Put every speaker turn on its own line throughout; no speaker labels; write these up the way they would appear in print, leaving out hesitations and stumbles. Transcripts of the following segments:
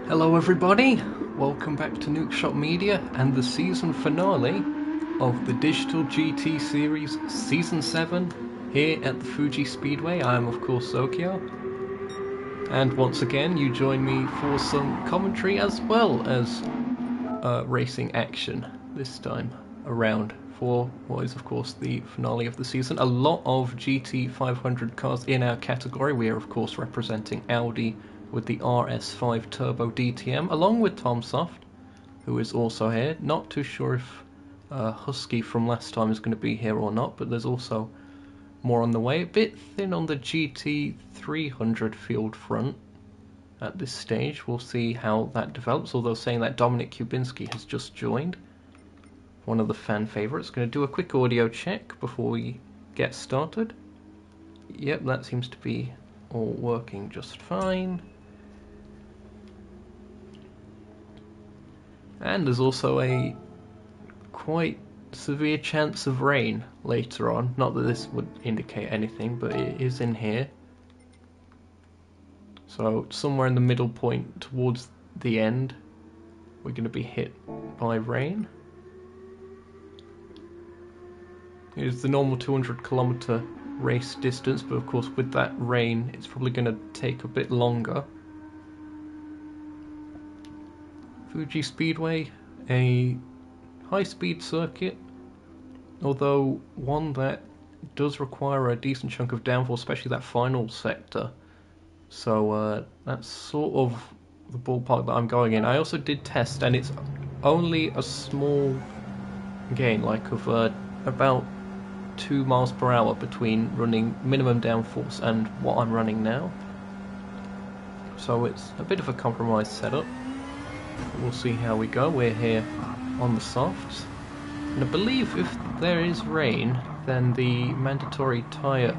Hello everybody, welcome back to Nukeshot Media and the season finale of the Digital GT Series Season 7 here at the Fuji Speedway. I am of course Zokyo, and once again you join me for some commentary as well as racing action, this time around for what is of course the finale of the season. A lot of GT 500 cars in our category. We are of course representing Audi with the RS5 Turbo DTM, along with Tom Soft, who is also here. Not too sure if Husky from last time is going to be here or not, but there's also more on the way. A bit thin on the GT 300 field front at this stage. We'll see how that develops, although saying that Dominic Kubinski has just joined, one of the fan favourites. Going to do a quick audio check before we get started. Yep, that seems to be all working just fine. And there's also a quite severe chance of rain later on. Not that this would indicate anything, but it is in here. So somewhere in the middle point towards the end, we're going to be hit by rain. It is the normal 200-kilometer race distance, but of course with that rain it's probably going to take a bit longer. Fuji Speedway, a high-speed circuit, although one that does require a decent chunk of downforce, especially that final sector. So that's sort of the ballpark that I'm going in. I also did test, and it's only a small gain, like of about 2 miles per hour between running minimum downforce and what I'm running now. So it's a bit of a compromised setup. We'll see how we go. We're here on the softs, and I believe if there is rain, then the mandatory tyre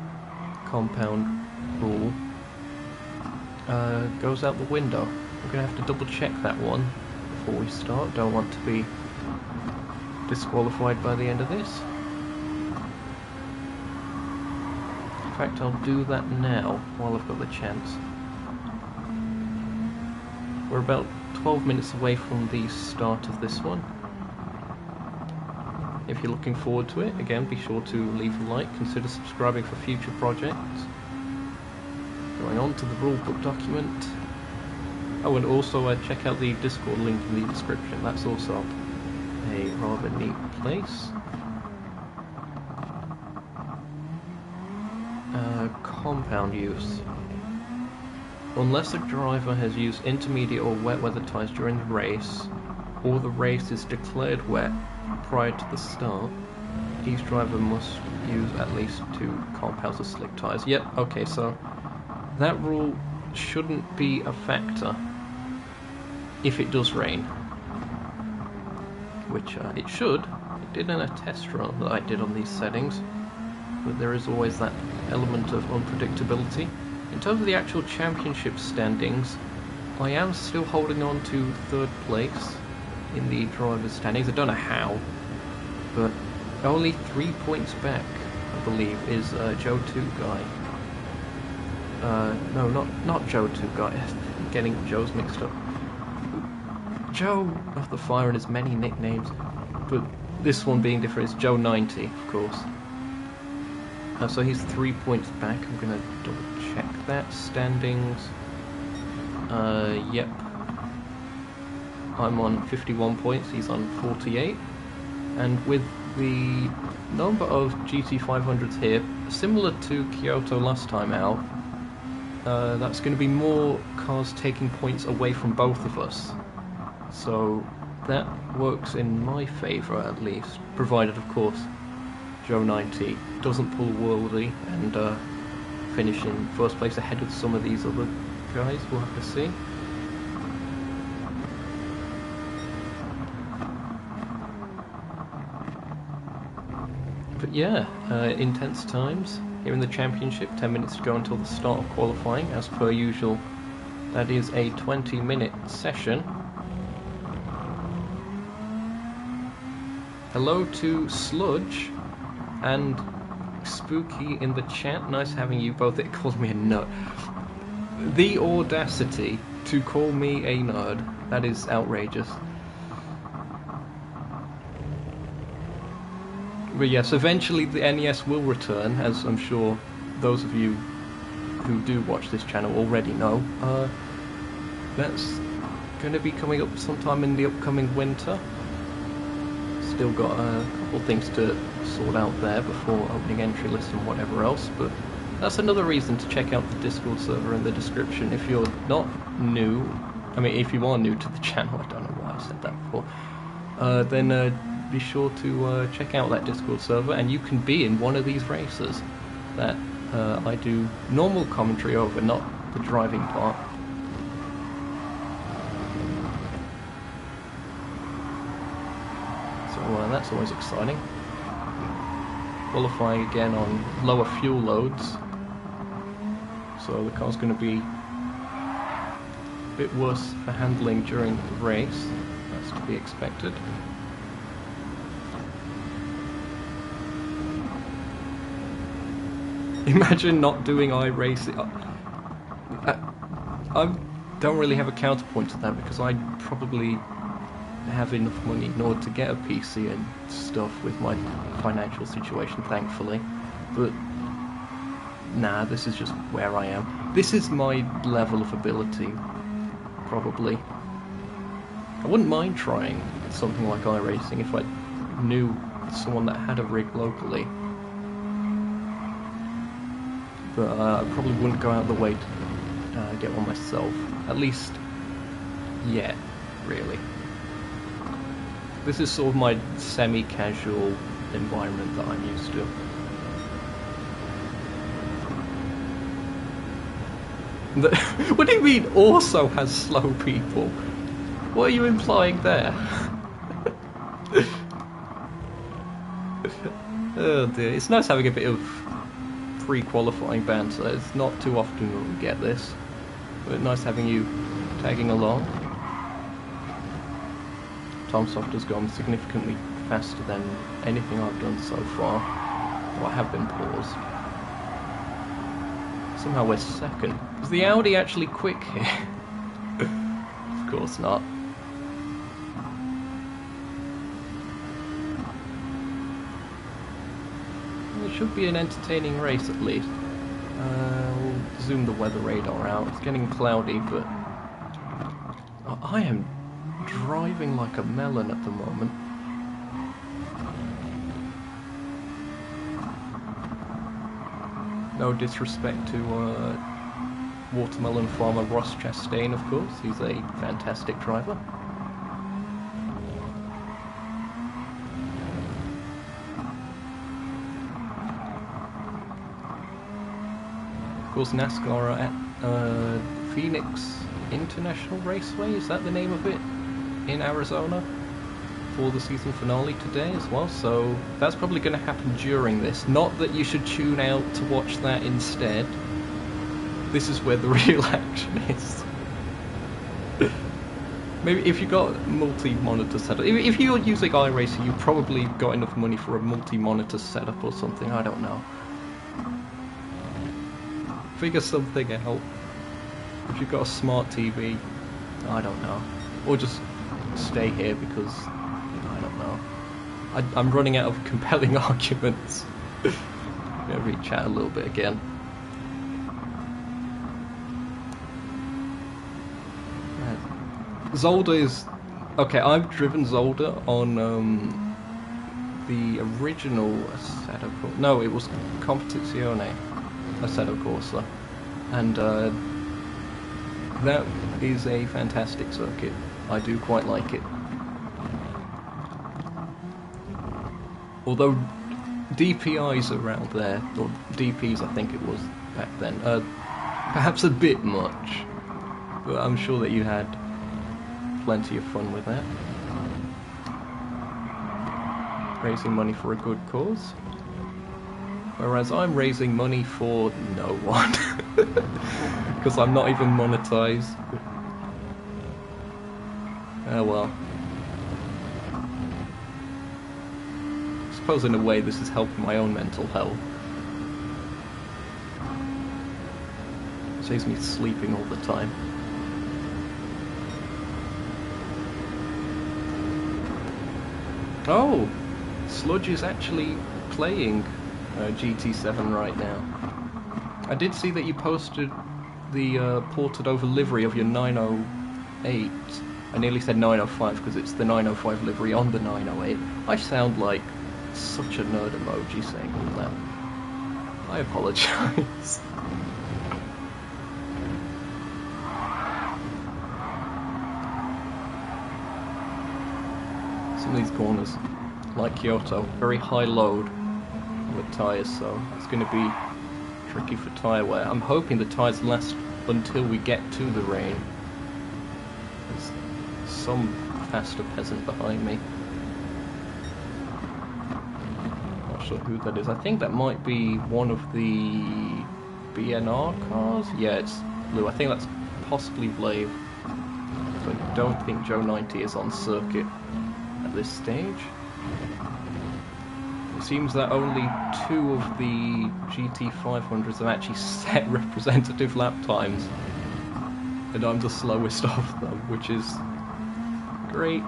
compound rule goes out the window. We're going to have to double check that one before we start. Don't want to be disqualified by the end of this. In fact, I'll do that now while I've got the chance. We're about 12 minutes away from the start of this one. If you're looking forward to it, again, be sure to leave a like, consider subscribing for future projects. Going on to the rulebook document. Oh, and also check out the Discord link in the description. That's also a rather neat place. Compound use. Unless a driver has used intermediate or wet weather tyres during the race, or the race is declared wet prior to the start, each driver must use at least 2 compounds of slick tyres. Yep, okay, so that rule shouldn't be a factor if it does rain. Which it should. It did in a test run that I did on these settings, but there is always that element of unpredictability. In terms of the actual championship standings, I am still holding on to 3rd place in the driver's standings. I don't know how, but only 3 points back, I believe, is Joe 2 Guy. No, not Joe 2 Guy. I'm getting Joe's mixed up. Joe of the Fire and his many nicknames, but this one being different is Joe 90, of course. So he's 3 points back. I'm going to double check that. Standings. Yep. I'm on 51 points, he's on 48. And with the number of GT500s here, similar to Kyoto last time out, that's going to be more cars taking points away from both of us. So that works in my favour at least, provided of course Joe 90 doesn't pull worldy and finish in first place ahead of some of these other guys. We'll have to see. But yeah, intense times here in the championship. 10 minutes to go until the start of qualifying. As per usual, that is a 20-minute session. Hello to Sludge and Spooky in the chat. Nice having you both. It calls me a nerd. The audacity to call me a nerd. That is outrageous. But yes, eventually the NES will return, as I'm sure those of you who do watch this channel already know. That's going to be coming up sometime in the upcoming winter. Still got a couple things to sort out there before opening entry lists and whatever else, but that's another reason to check out the Discord server in the description if you're not new. I mean, if you are new to the channel, I don't know why I said that before, then be sure to check out that Discord server and you can be in one of these races that I do normal commentary over, not the driving part. So that's always exciting. Qualifying again on lower fuel loads, so the car's going to be a bit worse for handling during the race. That's to be expected. Imagine not doing iRacing. I don't really have a counterpoint to that because I probably have enough money in order to get a PC and stuff with my financial situation, thankfully. But nah, this is just where I am. This is my level of ability, probably. I wouldn't mind trying something like iRacing if I knew someone that had a rig locally. But I probably wouldn't go out of the way to get one myself. At least yet, really. This is sort of my semi-casual environment that I'm used to. What do you mean also has slow people? What are you implying there? Oh dear, it's nice having a bit of pre-qualifying banter. It's not too often that we get this, but nice having you tagging along. TomSoft has gone significantly faster than anything I've done so far. Well, I have been paused. Somehow we're second. Is the Audi actually quick here? Of course not. It should be an entertaining race at least. We'll zoom the weather radar out. It's getting cloudy, but I am driving like a melon at the moment. No disrespect to watermelon farmer Ross Chastain, of course. He's a fantastic driver. Of course, NASCAR are at Phoenix International Raceway, is that the name of it, in Arizona, for the season finale today as well, so that's probably going to happen during this. Not that you should tune out to watch that instead. This is where the real action is. Maybe if you got multi-monitor setup, if you're using iRacing, you've probably got enough money for a multi-monitor setup or something, I don't know. Figure something out. If you've got a smart TV, I don't know. Or just stay here because, I don't know. I'm running out of compelling arguments. I'm going to re-chat a little bit again. Zolder is... Okay, I've driven Zolder on the original Assetto Corsa. No, it was Competizione Assetto Corsa. And that is a fantastic circuit. I do quite like it. Although DPIs around there, or DPs I think it was back then, perhaps a bit much. But I'm sure that you had plenty of fun with that. Raising money for a good cause. Whereas I'm raising money for no one. Because I'm not even monetized. Oh well. I suppose in a way this is helping my own mental health. It saves me sleeping all the time. Oh! Sludge is actually playing GT7 right now. I did see that you posted the ported over livery of your 908. I nearly said 905 because it's the 905 livery on the 908. I sound like such a nerd emoji saying all that. I apologise. Some of these corners, like Kyoto, very high load with tyres, so it's going to be tricky for tyre wear. I'm hoping the tyres last until we get to the rain. There's some faster peasant behind me. Not sure who that is. I think that might be one of the BNR cars? Yeah, it's blue. I think that's possibly Blave. So I don't think Joe 90 is on circuit at this stage. It seems that only 2 of the GT500s have actually set representative lap times, and I'm the slowest of them, which is great.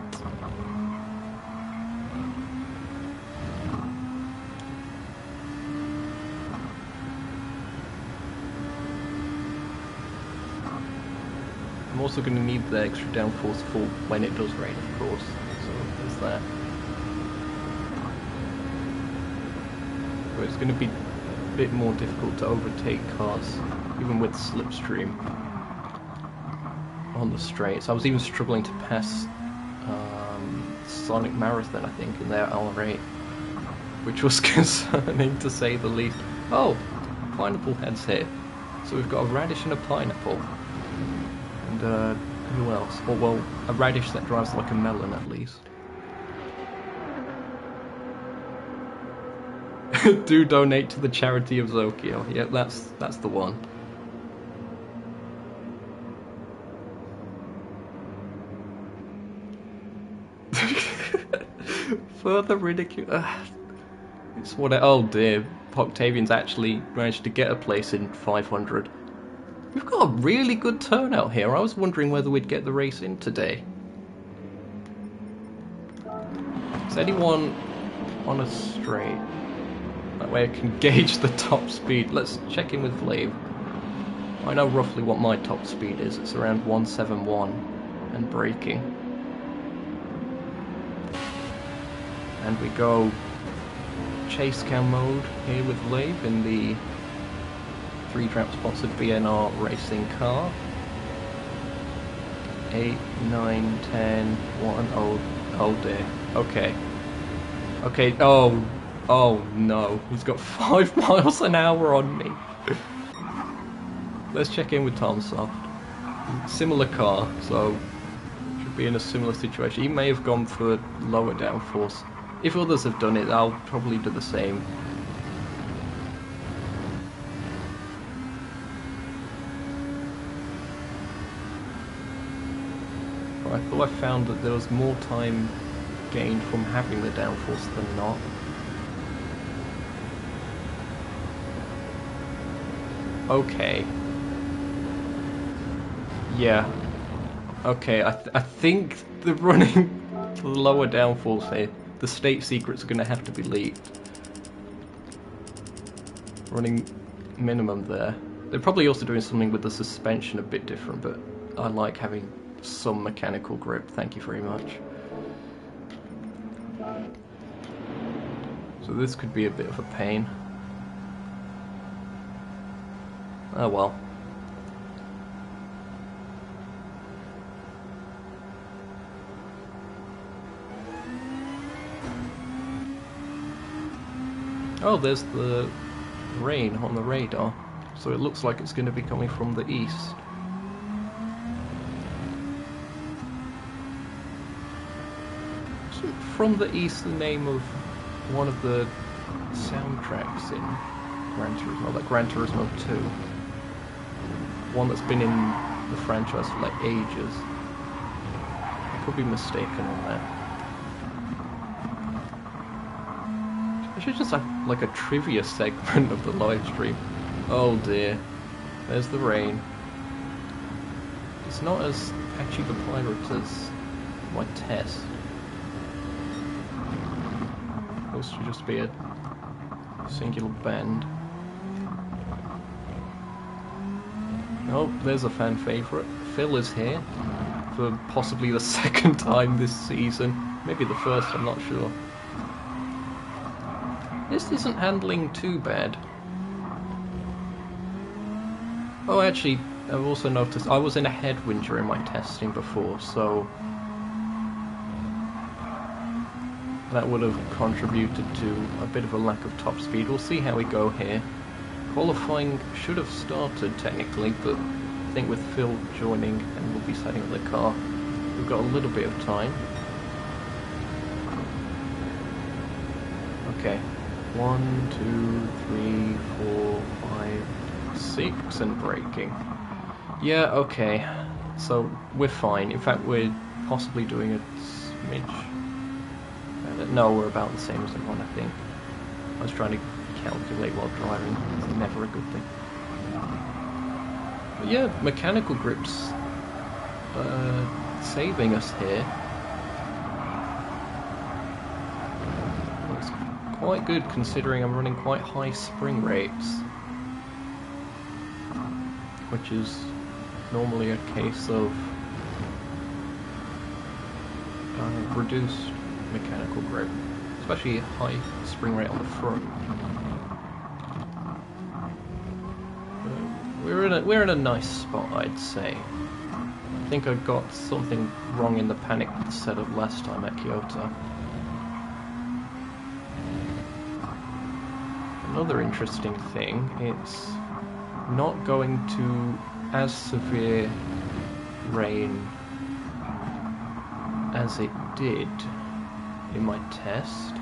I'm also going to need the extra downforce for when it does rain, of course, so there's that. But it's going to be a bit more difficult to overtake cars, even with slipstream on the straights. I was even struggling to pass Sonic Marathon, I think, in their R8, which was concerning to say the least. Oh, pineapple heads here. So we've got a radish and a pineapple. And who else? Oh, well, a radish that drives like a melon at least. Do donate to the charity of Zokyo. Yeah, that's the one. Further ridicule. It's what. Oh dear, Octavian's actually managed to get a place in 500. We've got a really good turnout here. I was wondering whether we'd get the race in today. Is anyone on a straight? That way I can gauge the top speed. Let's check in with Flave. I know roughly what my top speed is. It's around 171 and braking. And we go chase cam mode here with Flave in the 3-trap sponsored BNR racing car. 8, 9, 10, 1. Oh dear. Okay. Okay. Oh no, he's got 5 miles an hour on me. Let's check in with Tom Soft. Similar car, so should be in a similar situation. He may have gone for lower downforce. If others have done it, I'll probably do the same. But I thought I found that there was more time gained from having the downforce than not. Okay. Yeah. Okay, I think the running lower downforce here, the state secrets are going to have to be leaked. Running minimum there. They're probably also doing something with the suspension a bit different, but I like having some mechanical grip, thank you very much. So this could be a bit of a pain. Oh well. Oh, there's the rain on the radar, so it looks like it's going to be coming from the east. Isn't From the East the name of one of the soundtracks in Gran Turismo, like Gran Turismo 2? One that's been in the franchise for like ages. I could be mistaken on that. I should just have like a trivia segment of the live stream. Oh dear, there's the rain. It's not as patchy the pirate as my test. This should just be a singular bend. Oh, there's a fan favourite. Phil is here for possibly the second time this season. Maybe the first, I'm not sure. This isn't handling too bad. Oh, actually, I've also noticed I was in a headwind during my testing before, so that would have contributed to a bit of a lack of top speed. We'll see how we go here. Qualifying should have started technically, but I think with Phil joining and we'll be setting up the car, we've got a little bit of time. Okay. 1, 2, 3, 4, 5, 6, and braking. Yeah, okay. So we're fine. In fact, we're possibly doing a smidge. No, we're about the same as everyone, I think. I was trying to calculate while driving. It's never a good thing. But yeah, mechanical grips saving us here. It's quite good considering I'm running quite high spring rates, which is normally a case of reduced mechanical grip, especially high spring rate on the front. We're in a nice spot, I'd say. I think I got something wrong in the panic setup last time at Kyoto. Another interesting thing, it's not going to as severe rain as it did in my test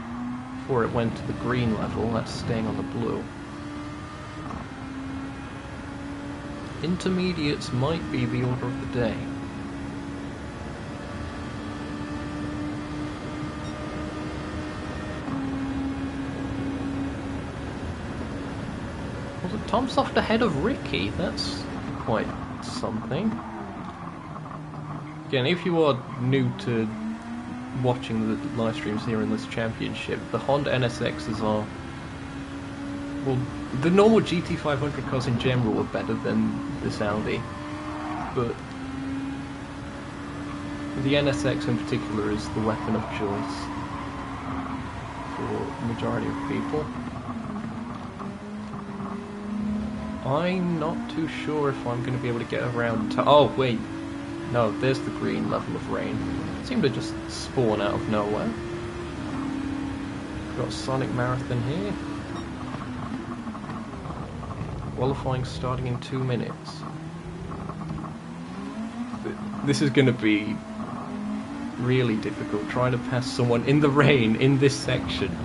before it went to the green level. That's staying on the blue. Intermediates might be the order of the day. Was it Tom Soft ahead of Ricky? That's quite something. Again, if you are new to watching the live streams here in this championship, the Honda NSXs are, well, the normal GT500 cars in general are better than this Audi, but the NSX in particular is the weapon of choice for the majority of people. I'm not too sure if I'm going to be able to get around to... Oh, wait. No, there's the green level of rain. It seemed to just spawn out of nowhere. We've got Sonic Marathon here. Qualifying starting in 2 minutes. This is going to be really difficult, trying to pass someone in the rain in this section.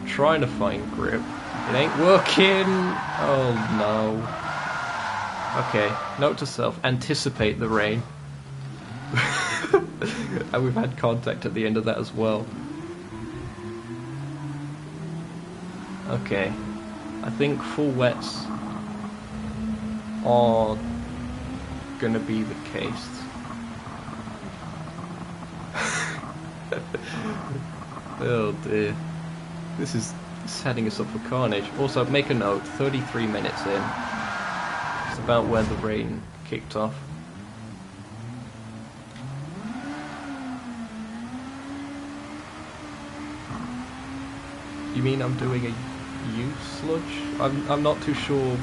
Trying to find grip. It ain't working. Oh no. Okay, note to self, anticipate the rain. And we've had contact at the end of that as well. Okay, I think full wets are gonna be the case. Oh dear. This is setting us up for carnage. Also, make a note, 33 minutes in. about where the rain kicked off. You mean I'm doing a U sludge? I'm not too sure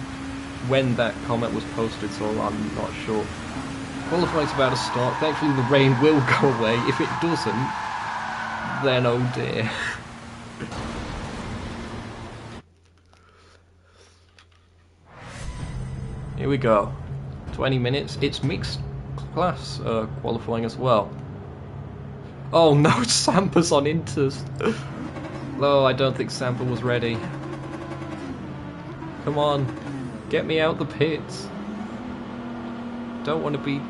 when that comment was posted, so I'm not sure. Qualifying's about to start. Thankfully the rain will go away. If it doesn't, then oh dear. Here we go. 20 minutes. It's mixed class qualifying as well. Oh no, Sampa's on Inters. Oh, I don't think Sampa was ready. Come on, get me out the pits. Don't want to be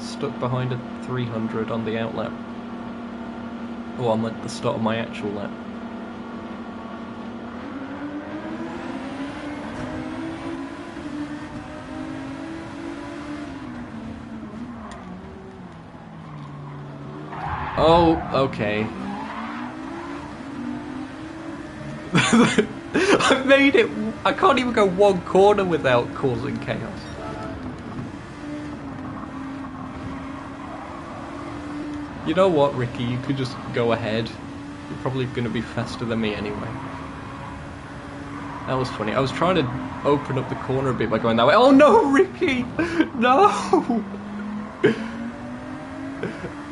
stuck behind a 300 on the outlap. Oh, I'm at the start of my actual lap. Oh, okay. I've made it. I can't even go one corner without causing chaos. You know what, Ricky? You could just go ahead. You're probably going to be faster than me anyway. That was funny. I was trying to open up the corner a bit by going that way. Oh no, Ricky! No!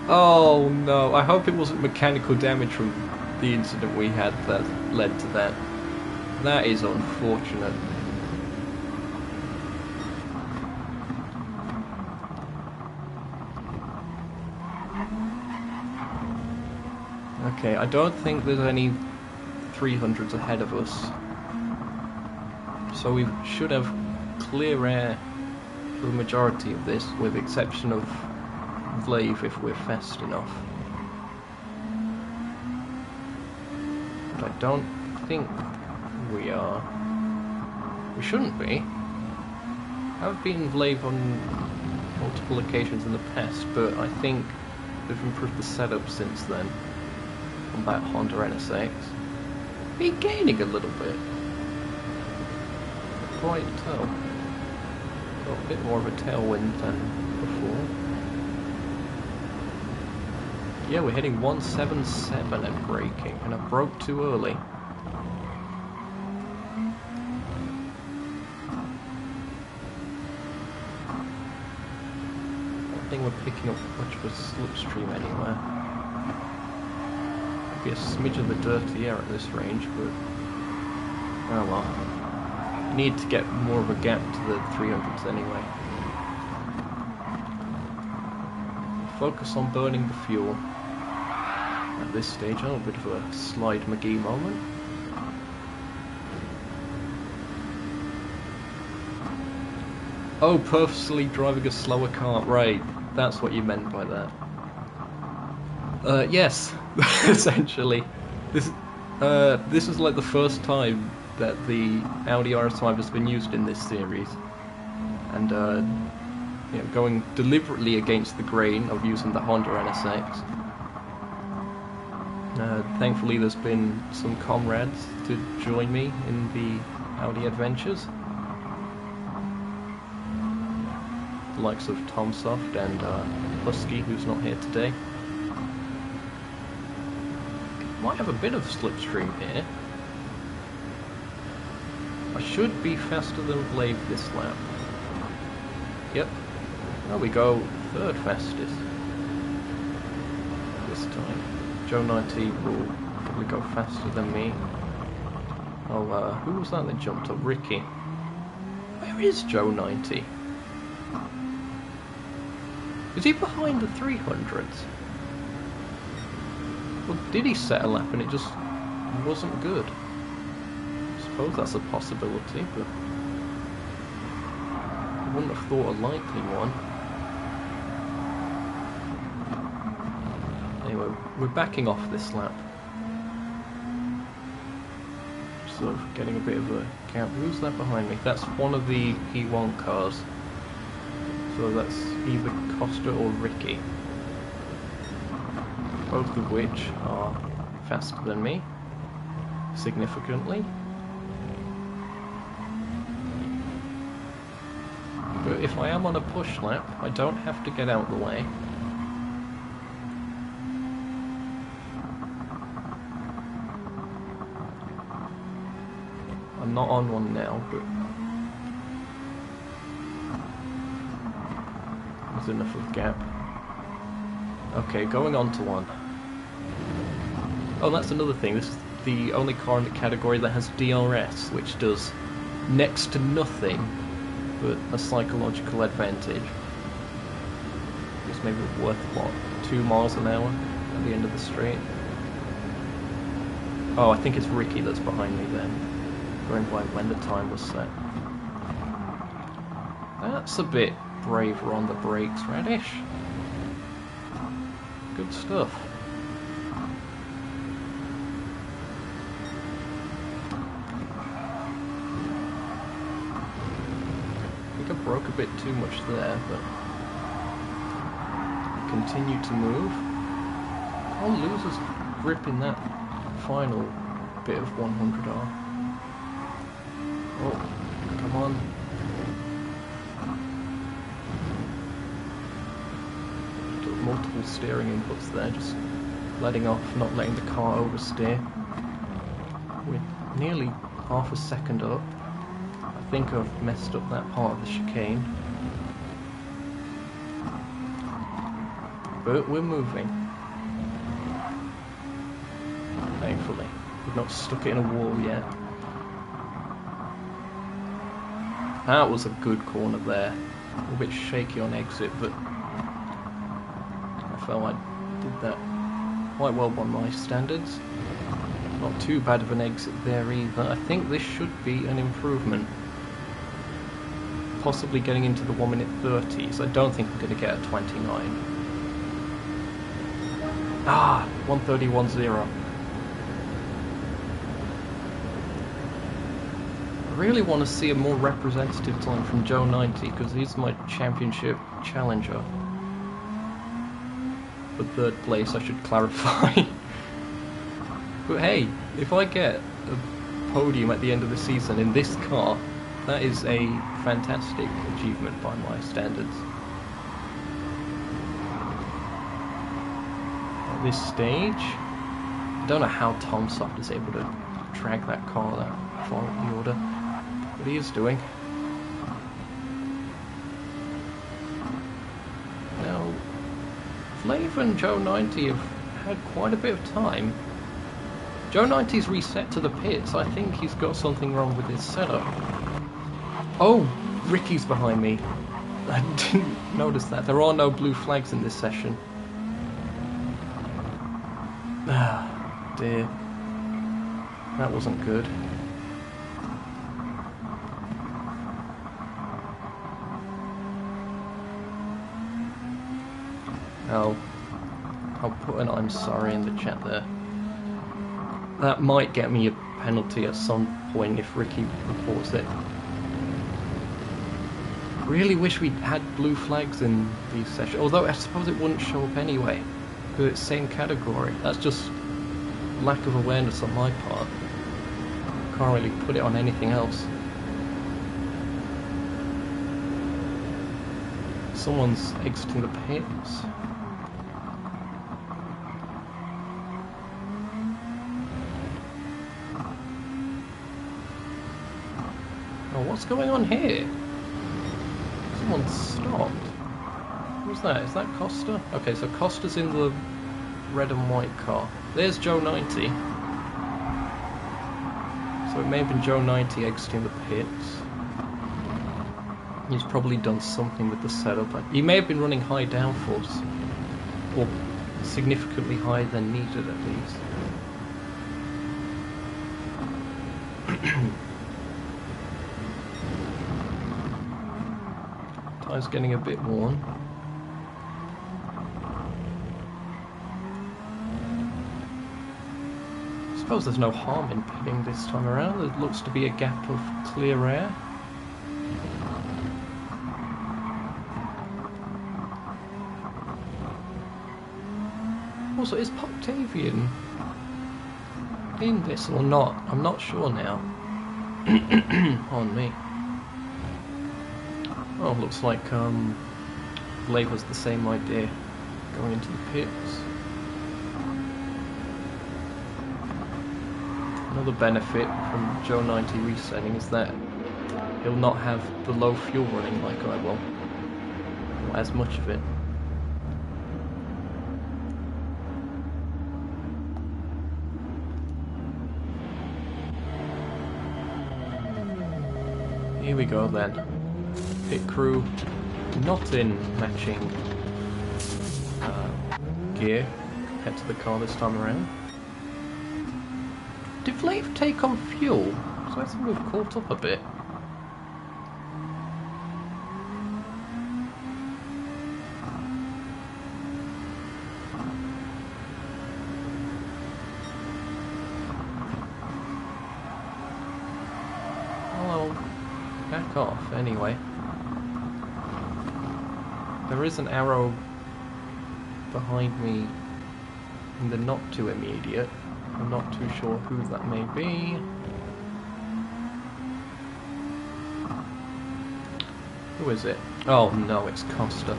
Oh no, I hope it wasn't mechanical damage from the incident we had that led to that. That is unfortunate. Okay, I don't think there's any 300s ahead of us. So we should have clear air for the majority of this, with the exception of Vlave if we're fast enough. But I don't think we are. We shouldn't be. I've beaten Vlave on multiple occasions in the past, but I think they've improved the setup since then on that Honda NSX. Be gaining a little bit. Quite tell. Got a bit more of a tailwind than before. Yeah, we're hitting 177 at braking, and I broke too early. I don't think we're picking up much of a slipstream anywhere. Could be a smidge of the dirty air at this range, but oh well. Need to get more of a gap to the 300s anyway. Focus on burning the fuel. At this stage, a bit of a Slide McGee moment. Oh, purposely driving a slower car. Right, that's what you meant by that. Yes, essentially. This is like the first time that the Audi RS5 has been used in this series. And, you know, going deliberately against the grain of using the Honda NSX. Thankfully there's been some comrades to join me in the Audi adventures. The likes of Tom Soft and Husky, who's not here today. Might have a bit of slipstream here. I should be faster than Vlave this lap. Yep. There we go, third fastest. This time. Joe 90 will probably go faster than me. Oh, who was that that jumped up? Ricky. Where is Joe 90? Is he behind the 300s? Or did he set a lap and it just wasn't good? I suppose that's a possibility, but I wouldn't have thought a likely one. Anyway, we're backing off this lap. Sort of getting a bit of a gap. Who's that behind me? That's one of the P1 cars. So that's either Costa or Ricky. Both of which are faster than me. Significantly. But But if I am on a push lap, I don't have to get out of the way. I'm not on one now, but there's enough of a gap. Okay, going on to one. Oh, that's another thing. This is the only car in the category that has DRS, which does next to nothing but a psychological advantage. It's maybe worth, what, 2 miles an hour at the end of the straight? Oh, I think it's Ricky that's behind me then, going by when the time was set. That's a bit braver on the brakes, Radish. Good stuff. I broke a bit too much there, but continue to move. Can't lose his grip in that final bit of 100R. Oh, come on. Took multiple steering inputs there, just letting off, not letting the car oversteer. We're nearly half a second up. I think I've messed up that part of the chicane. But we're moving. Thankfully. We've not stuck it in a wall yet. That was a good corner there. A little bit shaky on exit, but I felt I did that quite well by my standards. Not too bad of an exit there either. I think this should be an improvement. Possibly getting into the 1 minute 30s. I don't think I'm going to get a 29. Ah, 1:30.10. I really want to see a more representative time from Joe 90 because he's my championship challenger. For 3rd place, I should clarify. But hey, if I get a podium at the end of the season in this car, that is a fantastic achievement by my standards. At this stage, I don't know how Tom Soft is able to drag that car that far up the order, but he is doing. Now, Flav and Joe 90 have had quite a bit of time. Joe 90's reset to the pits. I think he's got something wrong with his setup. Oh, Ricky's behind me. I didn't notice that. There are no blue flags in this session. Ah, dear. That wasn't good. I'll put an I'm sorry in the chat there. That might get me a penalty at some point if Ricky reports it. Really wish we had blue flags in these sessions, although I suppose it wouldn't show up anyway, because it's same category. That's just lack of awareness on my part. Can't really put it on anything else. Someone's exiting the pits. Oh, what's going on here? Someone stopped. Who's that? Is that Costa? Okay, so Costa's in the red and white car. There's Joe 90. So it may have been Joe 90 exiting the pits. He's probably done something with the setup. He may have been running high downforce, or significantly higher than needed at least. Tire's getting a bit worn. I suppose there's no harm in pitting this time around. There looks to be a gap of clear air. Also, is Octavian in this or not? I'm not sure now. On me. Oh, looks like Blade was the same idea, going into the pits. Another benefit from Joe 90 resetting is that he'll not have the low fuel running like I will, or as much of it. Here we go then. Pit crew not in matching gear compared to the car this time around. Did Vlave take on fuel? So I think we've caught up a bit. Well, back off anyway. There is an arrow behind me in the not too immediate. I'm not too sure who that may be. Who is it? Oh no, it's Costa.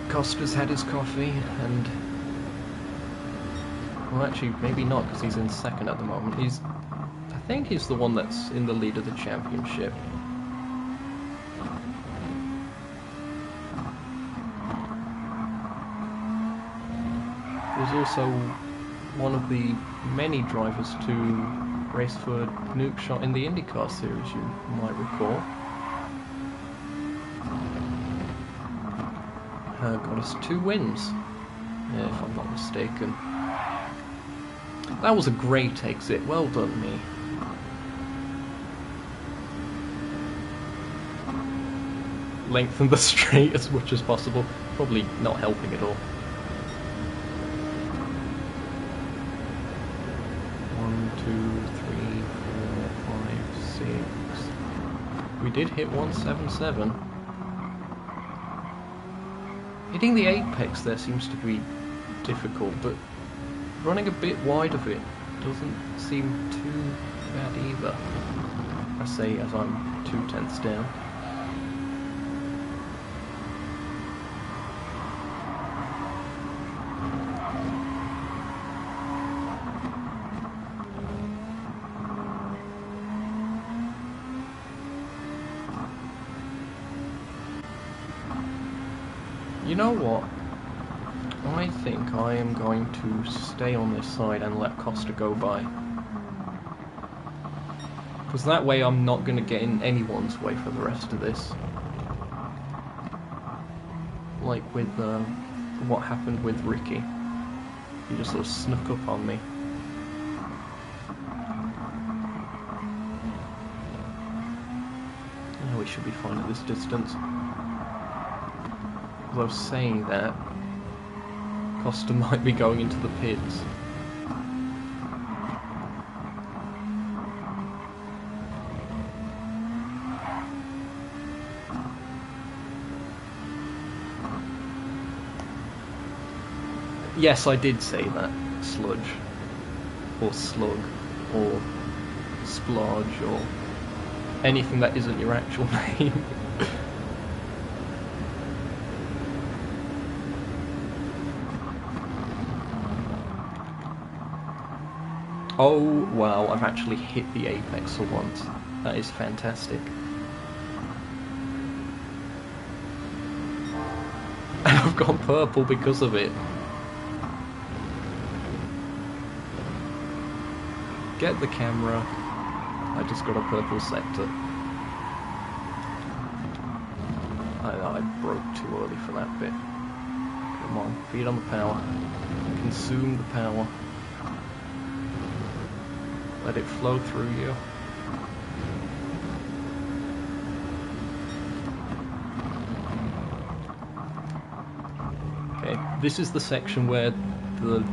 Costa's had his coffee and... well, actually, maybe not, because he's in second at the moment. I think he's the one that's in the lead of the championship. There's also one of the many drivers to race for Nukeshot in the IndyCar series, you might recall. Got us 2 wins, if I'm not mistaken. That was a great exit, well done me. Lengthen the straight as much as possible, probably not helping at all. 1, 2, 3, 4, 5, 6. We did hit 177. Hitting the apex there seems to be difficult, but running a bit wide of it doesn't seem too bad either. I say as I'm 2 tenths down. You know what? I think I am going to stay on this side and let Costa go by. Because that way I'm not going to get in anyone's way for the rest of this. Like with what happened with Ricky. He just sort of snuck up on me. Oh, we should be fine at this distance. As I was saying that, Costa might be going into the pits. Yes, I did say that. Sludge. Or slug. Or splodge. Or anything that isn't your actual name. Oh wow, I've actually hit the apex for once. That is fantastic. And I've gone purple because of it. Get the camera. I just got a purple sector. I broke too early for that bit. Come on, feed on the power. Consume the power. Let it flow through you. Okay, this is the section where the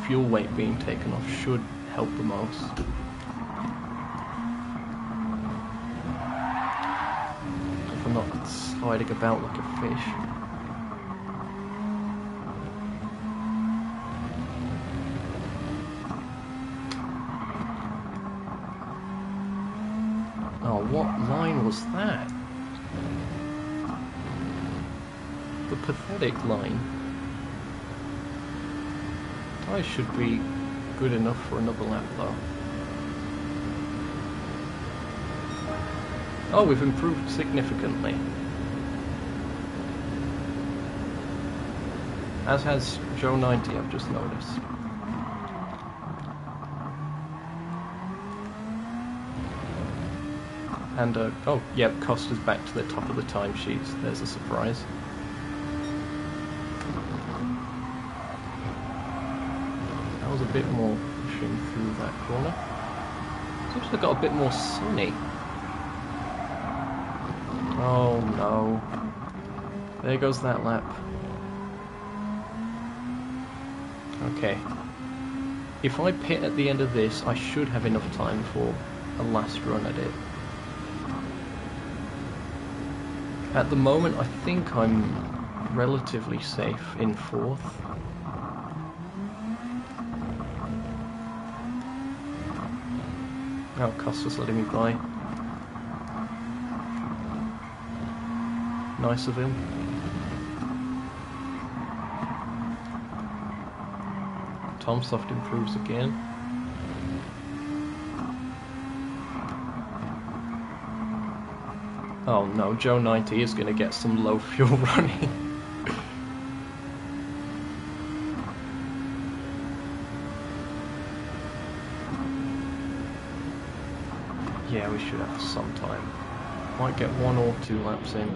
fuel weight being taken off should help the most. If I'm not sliding about like a fish. Oh, what line was that? The pathetic line. I should be good enough for another lap though. Oh, we've improved significantly. As has Joe 90, I've just noticed. And, oh, yep, Costa's back to the top of the timesheets. There's a surprise. That was a bit more pushing through that corner. Seems to have got a bit more sunny. Oh no. There goes that lap. Okay. If I pit at the end of this, I should have enough time for a last run at it. At the moment, I think I'm relatively safe in 4th. Oh, Costa's letting me by. Nice of him. Tomsoft improves again. Oh no, Joe 90 is going to get some low fuel running. Yeah, we should have some time. Might get 1 or 2 laps in.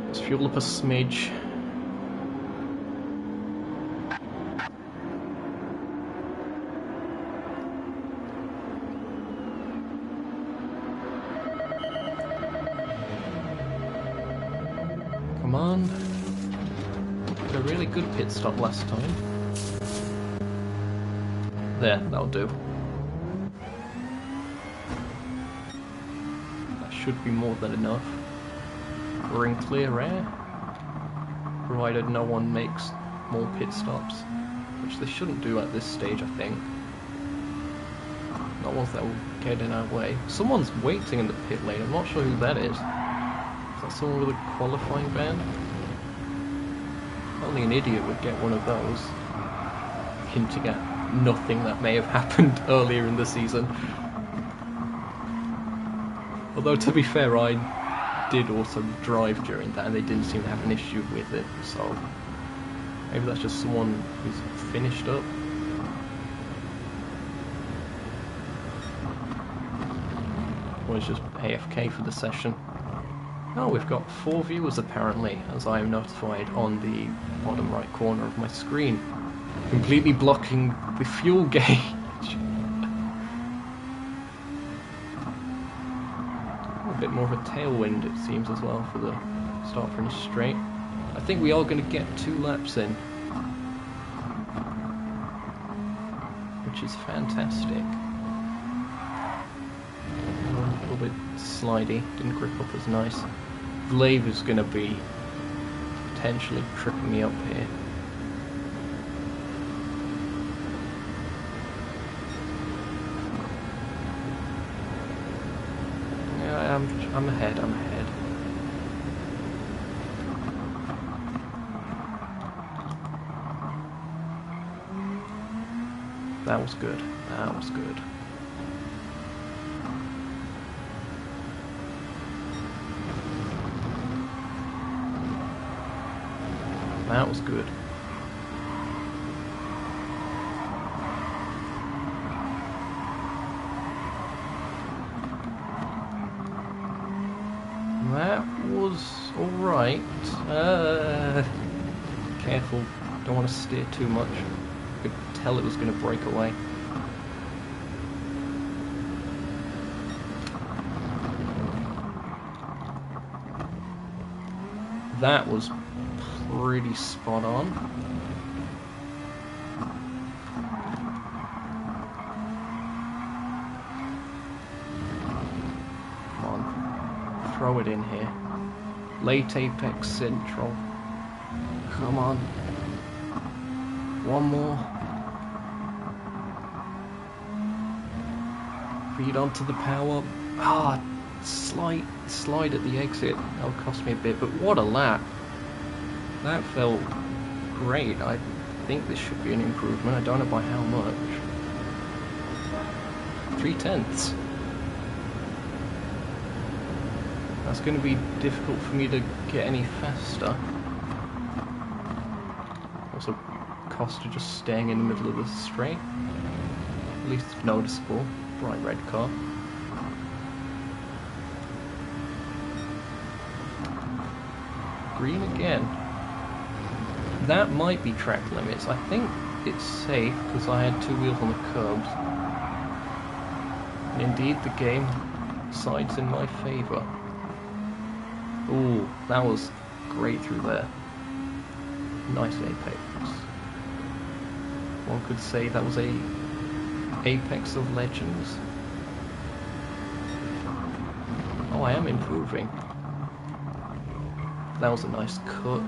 Let's fuel up a smidge. Come on. Did a really good pit stop last time. There, that'll do. That should be more than enough. We're in clear air, provided no one makes more pit stops, which they shouldn't do at this stage, I think. Not ones that will get in our way. Someone's waiting in the pit lane, I'm not sure who that is. Is that someone with a qualifying ban? Only an idiot would get one of those, hinting at nothing that may have happened earlier in the season. Although, to be fair, I did also drive during that and they didn't seem to have an issue with it, so maybe that's just someone who's finished up. Or is just AFK for the session. Oh, we've got 4 viewers apparently, as I am notified on the bottom right corner of my screen, completely blocking the fuel gauge. A bit more of a tailwind, it seems, as well for the start-finish straight. I think we are going to get 2 laps in, which is fantastic. A little bit slidey, didn't grip up as nice. Glaive is going to be potentially tripping me up here. Yeah, I'm ahead, I'm ahead. That was good, that was good. That was good. That was alright. Careful, don't want to steer too much. I could tell it was going to break away. That was pretty spot on. Come on, throw it in here. Late apex central. Come on. One more. Feed onto the power. Ah, slide at the exit. That'll cost me a bit, but what a lap. That felt great. I think this should be an improvement. I don't know by how much. 3/10. That's going to be difficult for me to get any faster. Also, cost of just staying in the middle of the straight. At least it's noticeable. Bright red car. Green again. That might be track limits. I think it's safe because I had two wheels on the curbs. And indeed, the game sides in my favour. Ooh, that was great through there. Nice apex. One could say that was a apex of legends. Oh, I am improving. That was a nice cut.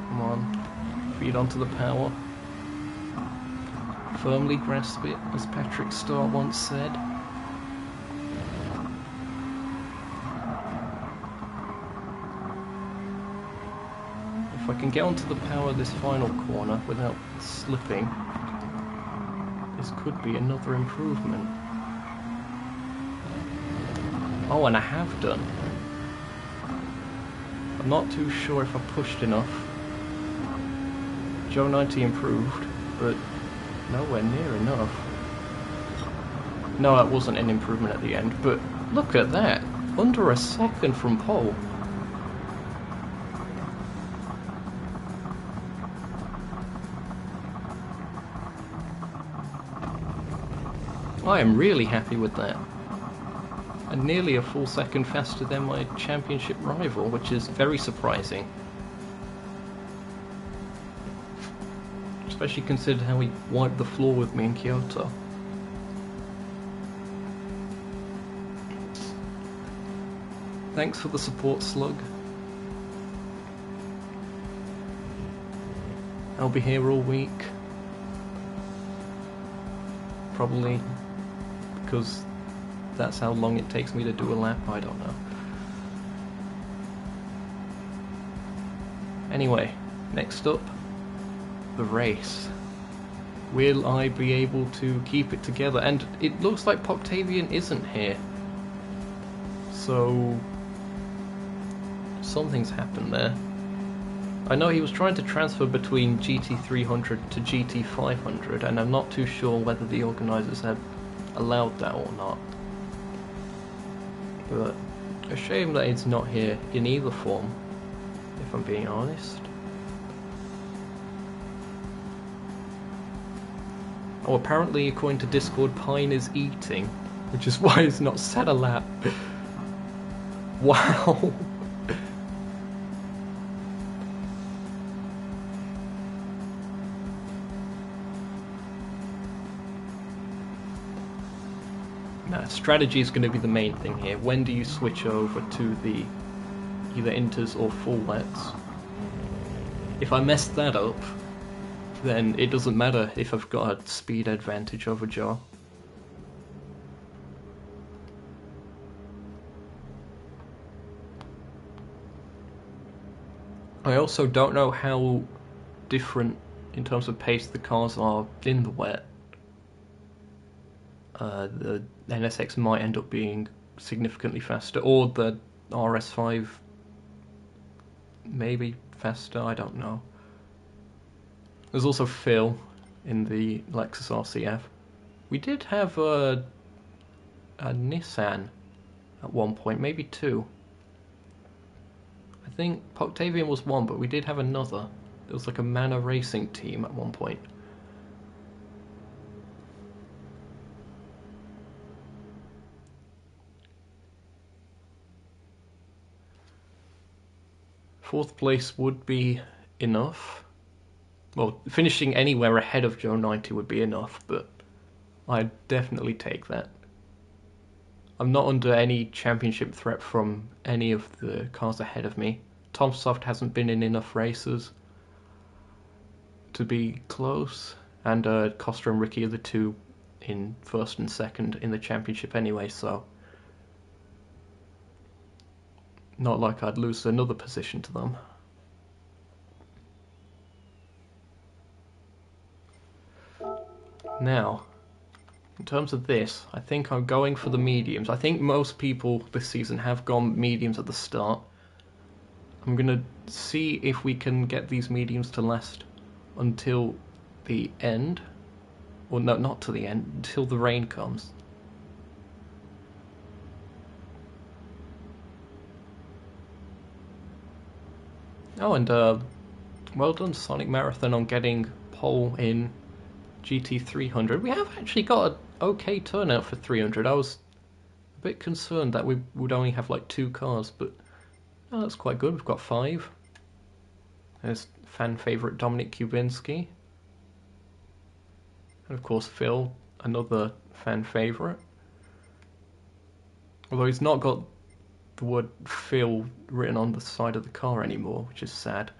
Come on, feed onto the power. Firmly grasp it, as Patrick Starr once said. If I can get onto the power this final corner without slipping, this could be another improvement. Oh, and I have done. I'm not too sure if I pushed enough. Joe 90 improved, but nowhere near enough. No, that wasn't an improvement at the end, but look at that! Under a second from pole. I am really happy with that. And nearly a full second faster than my championship rival, which is very surprising. Especially considered how he wiped the floor with me in Kyoto. Thanks for the support, Slug. I'll be here all week. Probably because that's how long it takes me to do a lap, I don't know. Anyway, next up, the race. Will I be able to keep it together? And it looks like Poctavian isn't here. So something's happened there. I know he was trying to transfer between GT300 to GT500, and I'm not too sure whether the organisers have allowed that or not. But a shame that it's not here in either form, if I'm being honest. Oh, apparently according to Discord, Pine is eating, which is why it's not set a lap. Wow. Nah, strategy is going to be the main thing here. When do you switch over to the either inters or full wets? If I mess that up, then it doesn't matter if I've got a speed advantage over Joe. I also don't know how different in terms of pace the cars are in the wet. The NSX might end up being significantly faster, or the RS5 maybe faster, I don't know. There's also Phil in the Lexus RCF. We did have a Nissan at one point, maybe two. I think Poctavian was one, but we did have another. It was like a Manor Racing team at one point. Fourth place would be enough. Well, finishing anywhere ahead of Joe 90 would be enough, but I'd definitely take that. I'm not under any championship threat from any of the cars ahead of me. Tom Soft hasn't been in enough races to be close, and Costa and Ricky are the two in first and second in the championship anyway, so not like I'd lose another position to them. Now, in terms of this, I think I'm going for the mediums. I think most people this season have gone mediums at the start. I'm going to see if we can get these mediums to last until the end. Well, no, not to the end, until the rain comes. Oh, and well done Sonic Marathon on getting pole in GT 300. We have actually got an okay turnout for 300. I was a bit concerned that we would only have like 2 cars, but oh, that's quite good. We've got 5. There's fan favourite Dominic Kubinski. And of course Phil, another fan favourite. Although he's not got the word Phil written on the side of the car anymore, which is sad.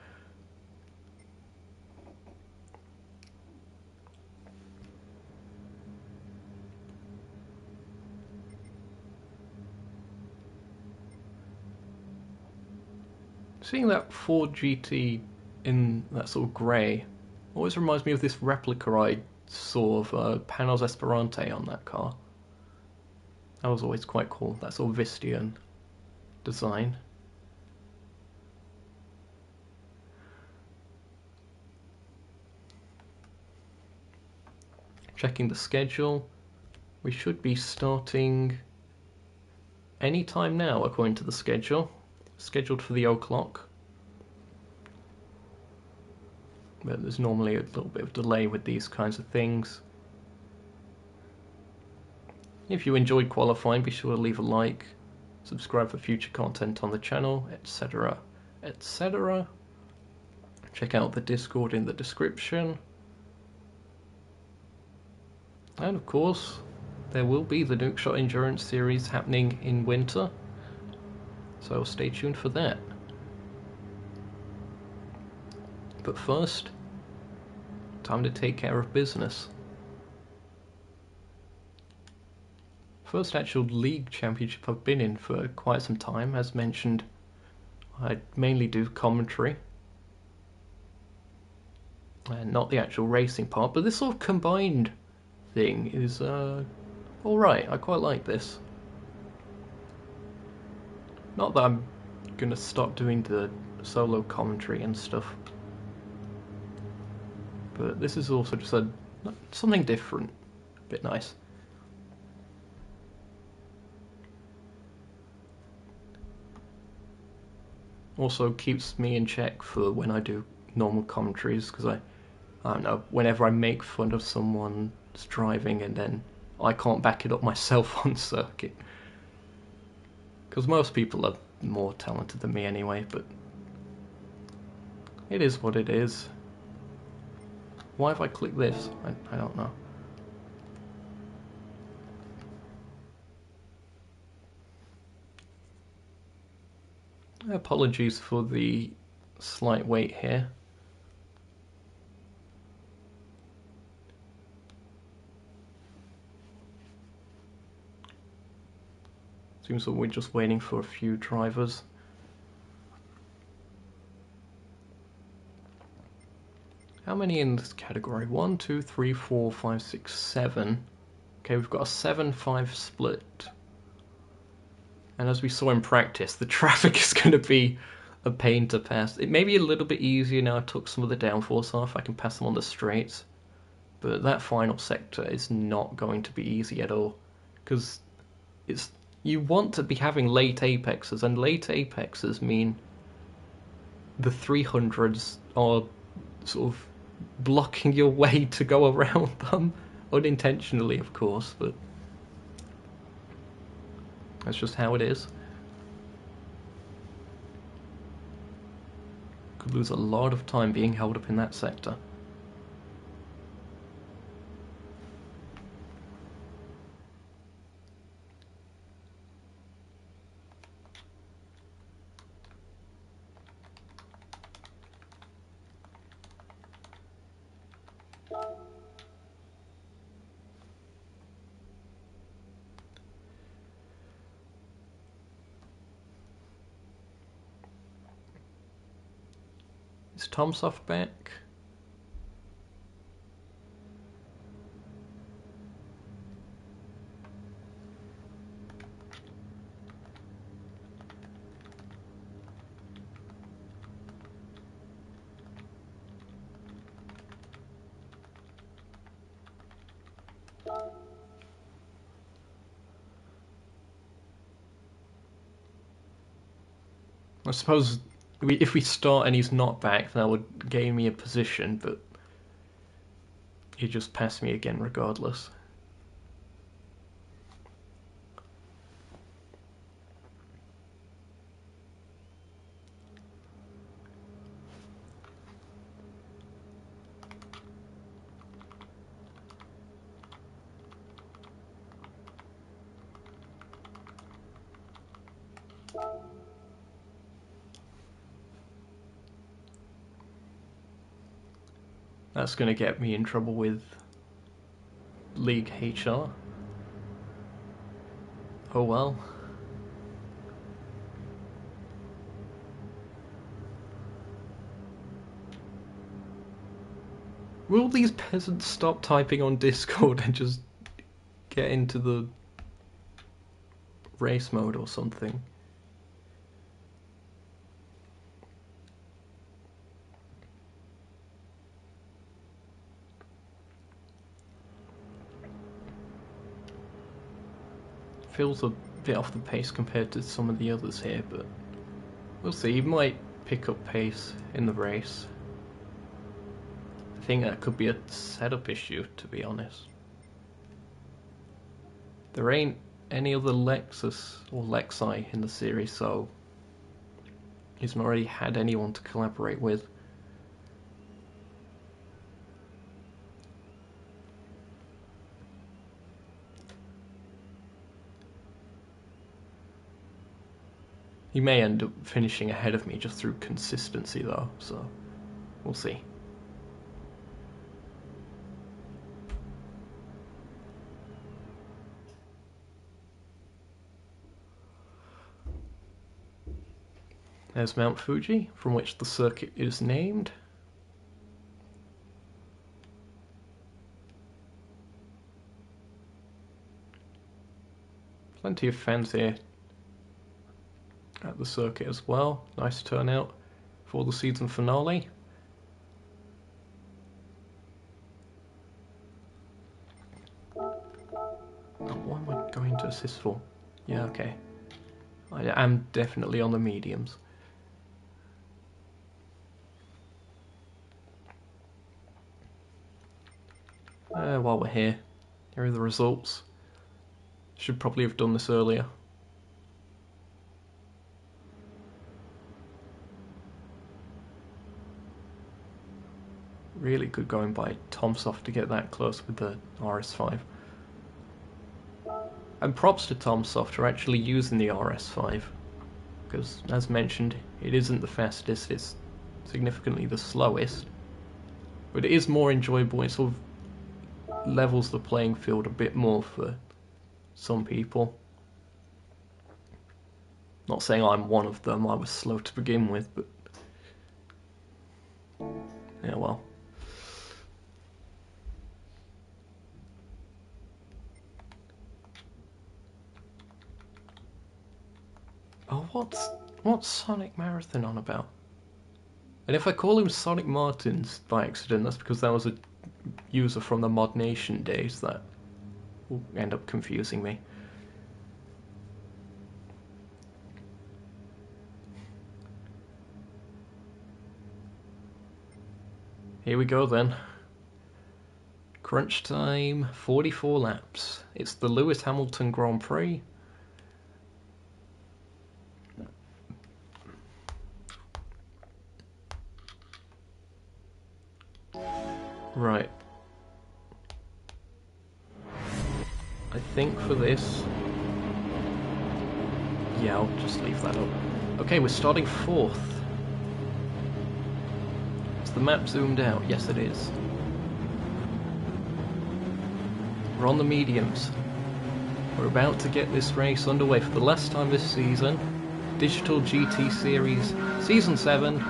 Seeing that Ford GT in that sort of grey always reminds me of this replica I saw of Panos Esperante on that car. That was always quite cool, that sort of Vistian design. Checking the schedule, we should be starting any time now according to the schedule. Scheduled for the 0:00. But there's normally a little bit of delay with these kinds of things. If you enjoyed qualifying, be sure to leave a like, subscribe for future content on the channel, etc, etc. Check out the Discord in the description. And of course, there will be the Nukeshot Endurance series happening in winter, so stay tuned for that. But first, time to take care of business. First actual league championship I've been in for quite some time. As mentioned, I mainly do commentary and not the actual racing part, but this sort of combined thing is alright. I quite like this. Not that I'm gonna stop doing the solo commentary and stuff, but this is also just something different, a bit nice. Also keeps me in check for when I do normal commentaries, because I don't know, whenever I make fun of someone's driving and then I can't back it up myself on circuit. Because most people are more talented than me anyway, but it is what it is. Why have I clicked this? I don't know. Apologies for the slight wait here. Seems that we're just waiting for a few drivers. How many in this category? 1, 2, 3, 4, 5, 6, 7. Okay, we've got a 7-5 split. And as we saw in practice, the traffic is going to be a pain to pass. It may be a little bit easier now I took some of the downforce off. I can pass them on the straights. But that final sector is not going to be easy at all. Because you want to be having late apexes, and late apexes mean the 300s are sort of blocking your way to go around them. Unintentionally, of course, but that's just how it is. Could lose a lot of time being held up in that sector. Is Tomsoft back? I suppose if we start and he's not back, that would gain me a position, but he just passed me again regardless. That's going to get me in trouble with League HR. Oh well. Will these peasants stop typing on Discord and just get into the race mode or something? Feels a bit off the pace compared to some of the others here, but we'll see. He might pick up pace in the race. I think that could be a setup issue, to be honest. There ain't any other Lexus or Lexi in the series, so he's not already had anyone to collaborate with. He may end up finishing ahead of me just through consistency though, so we'll see. There's Mount Fuji, from which the circuit is named. Plenty of fans here at the circuit as well. Nice turnout for the season finale. Oh, what am I going to assist for? Yeah, okay. I am definitely on the mediums. While we're here are the results. Should probably have done this earlier. Really good going by Tomsoft to get that close with the RS5. And props to Tomsoft for actually using the RS5, because as mentioned, it isn't the fastest, it's significantly the slowest, but it is more enjoyable. It sort of levels the playing field a bit more for some people. Not saying I'm one of them, I was slow to begin with, but yeah, well. Oh, what's Sonic Marathon on about? And if I call him Sonic Martins by accident, that's because that was a user from the Mod Nation days that will end up confusing me. Here we go then. Crunch time, 44 laps. It's the Lewis Hamilton Grand Prix. Right. I think for this... yeah, I'll just leave that up. Okay, we're starting 4th. Is the map zoomed out? Yes, it is. We're on the mediums. We're about to get this race underway for the last time this season. Digital GT Series Season 7.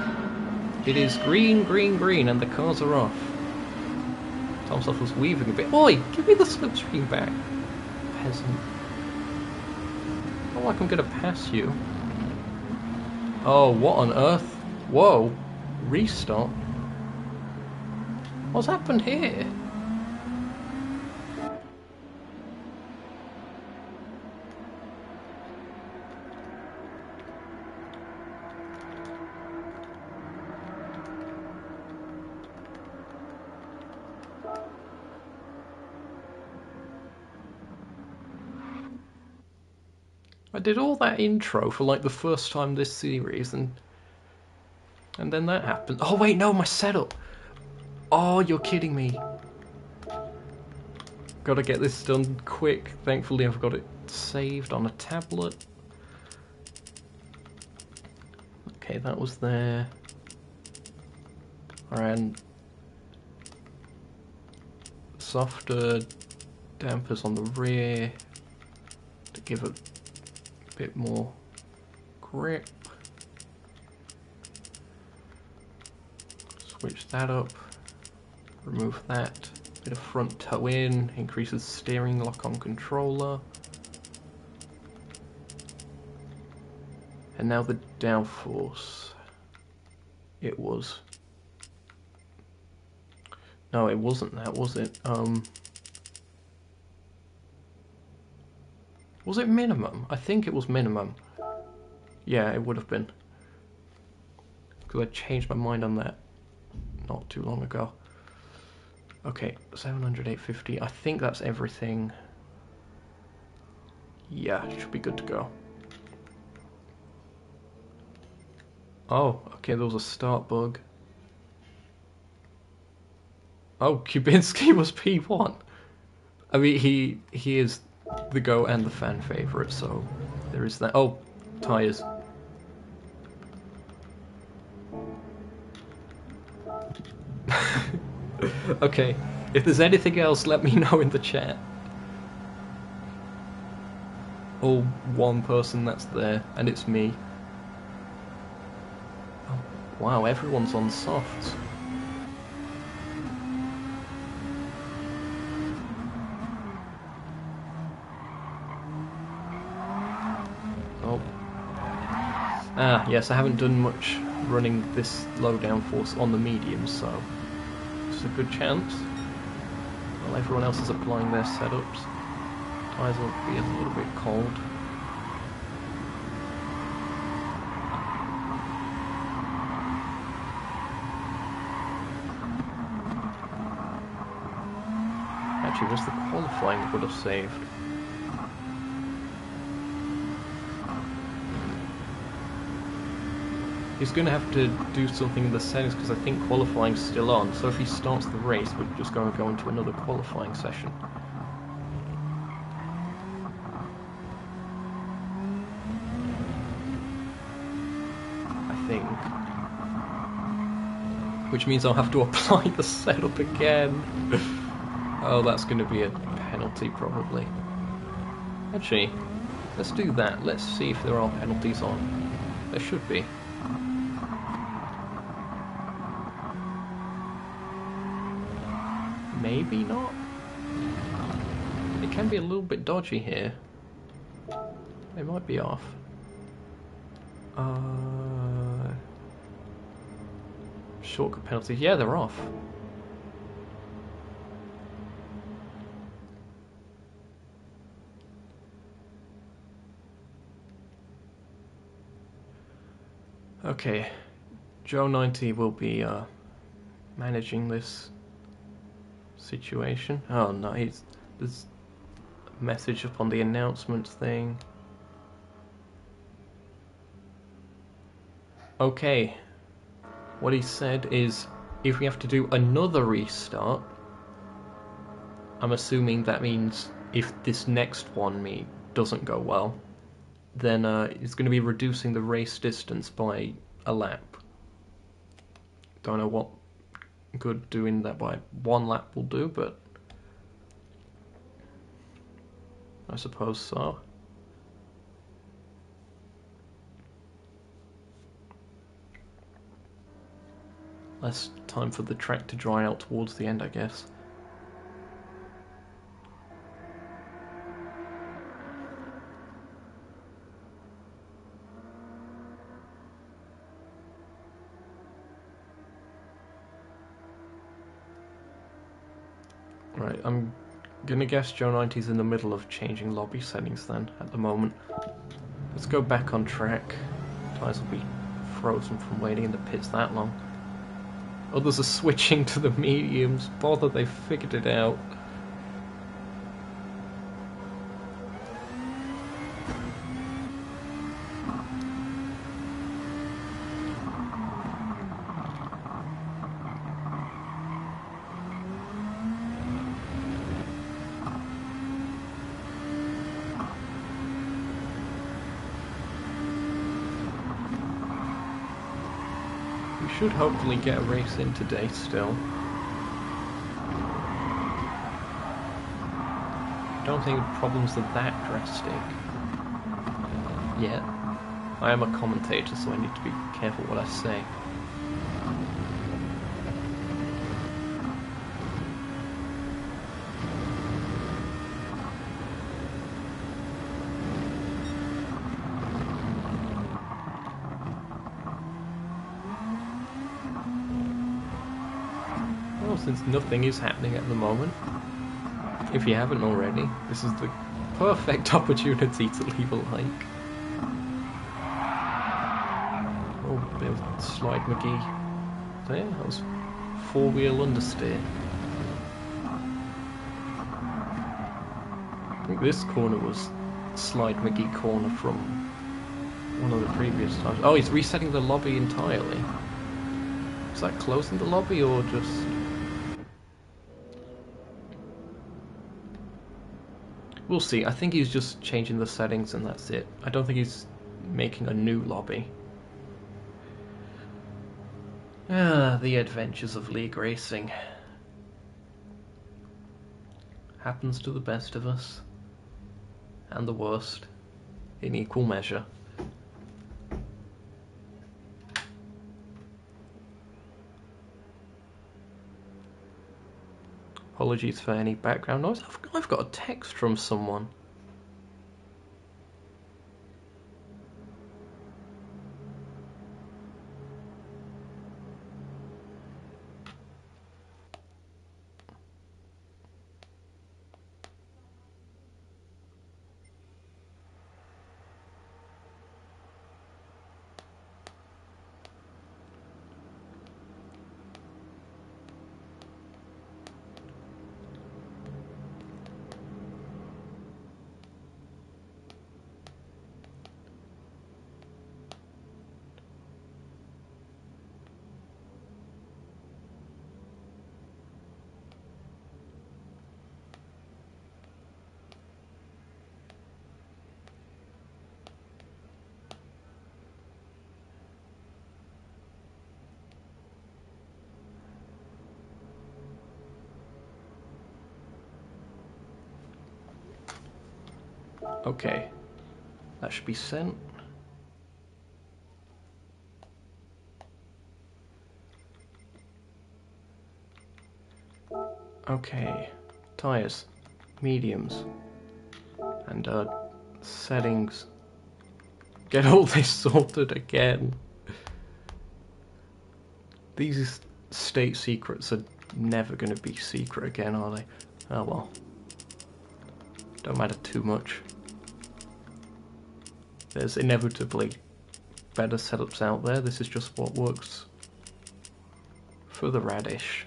It is green, green, green, and the cars are off. Tom Soffel's weaving a bit. Oi, give me the slipstream back, peasant. Not like I'm gonna pass you. Oh, what on earth? Whoa, restart. What's happened here? I did all that intro for like the first time this series, and then that happened. Oh wait, no, my setup. Oh, you're kidding me. Gotta get this done quick. Thankfully I've got it saved on a tablet. Okay, that was there. And softer dampers on the rear to give it a bit more grip. Switch that up. Remove that. Bit of front toe in, increases steering lock on controller. And now the downforce. It was. No, it wasn't that, was it? Was it minimum? I think it was minimum. Yeah, it would have been. Because I changed my mind on that not too long ago. Okay, 700, 850. I think that's everything. Yeah, should be good to go. Oh, okay, there was a start bug. Oh, Kubinski was P1. I mean, he is the GOAT and the fan favourite, so there is that. Oh, tyres. Okay, if there's anything else, let me know in the chat. Or one person that's there, and it's me. Oh, wow, everyone's on softs. Oh. Ah, yes, I haven't done much running this low downforce on the mediums, so it's a good chance. While everyone else is applying their setups, tyres will be a little bit cold. Actually, was the qualifying that would have saved? He's going to have to do something in the settings because I think qualifying's still on. So if he starts the race, we're just going to go into another qualifying session. I think. Which means I'll have to apply the setup again. Oh, that's going to be a penalty probably. Actually, let's do that. Let's see if there are penalties on. There should be. Maybe not. It can be a little bit dodgy here. They might be off. Shortcut penalties. Yeah, they're off. Okay, Joe 90 will be managing this situation. Oh no, there's a message up on the announcement thing. Okay, what he said is if we have to do another restart, I'm assuming that means if this next one doesn't go well, then it's going to be reducing the race distance by a lap. Don't know what good doing that by one lap will do, but I suppose so. Less time for the track to dry out towards the end, I guess. Right, I'm gonna guess Joe 90's in the middle of changing lobby settings then, at the moment. Let's go back on track. Tyres will be frozen from waiting in the pits that long. Others are switching to the mediums. Bother, they figured it out. Should hopefully get a race in today still. I don't think the problems are that drastic yet. I am a commentator, so I need to be careful what I say. Since nothing is happening at the moment, if you haven't already, this is the perfect opportunity to leave a like. Oh, bit of Slide McGee there, that was four-wheel understeer. I think this corner was Slide McGee corner from one of the previous times. Oh, he's resetting the lobby entirely. Is that closing the lobby or just... We'll see. I think he's just changing the settings and that's it. I don't think he's making a new lobby. Ah, the adventures of league racing. Happens to the best of us. And the worst. In equal measure. Apologies for any background noise. I've got a text from someone. Okay, that should be sent. Okay, tires, mediums, and settings. Get all this sorted again. These state secrets are never going to be secret again, are they? Oh well. Don't matter too much. There's inevitably better setups out there. This is just what works for the radish.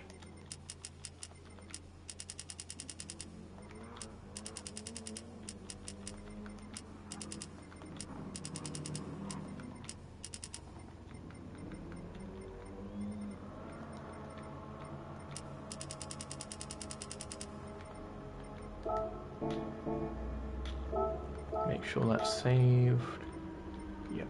Make sure that's saved. Yep.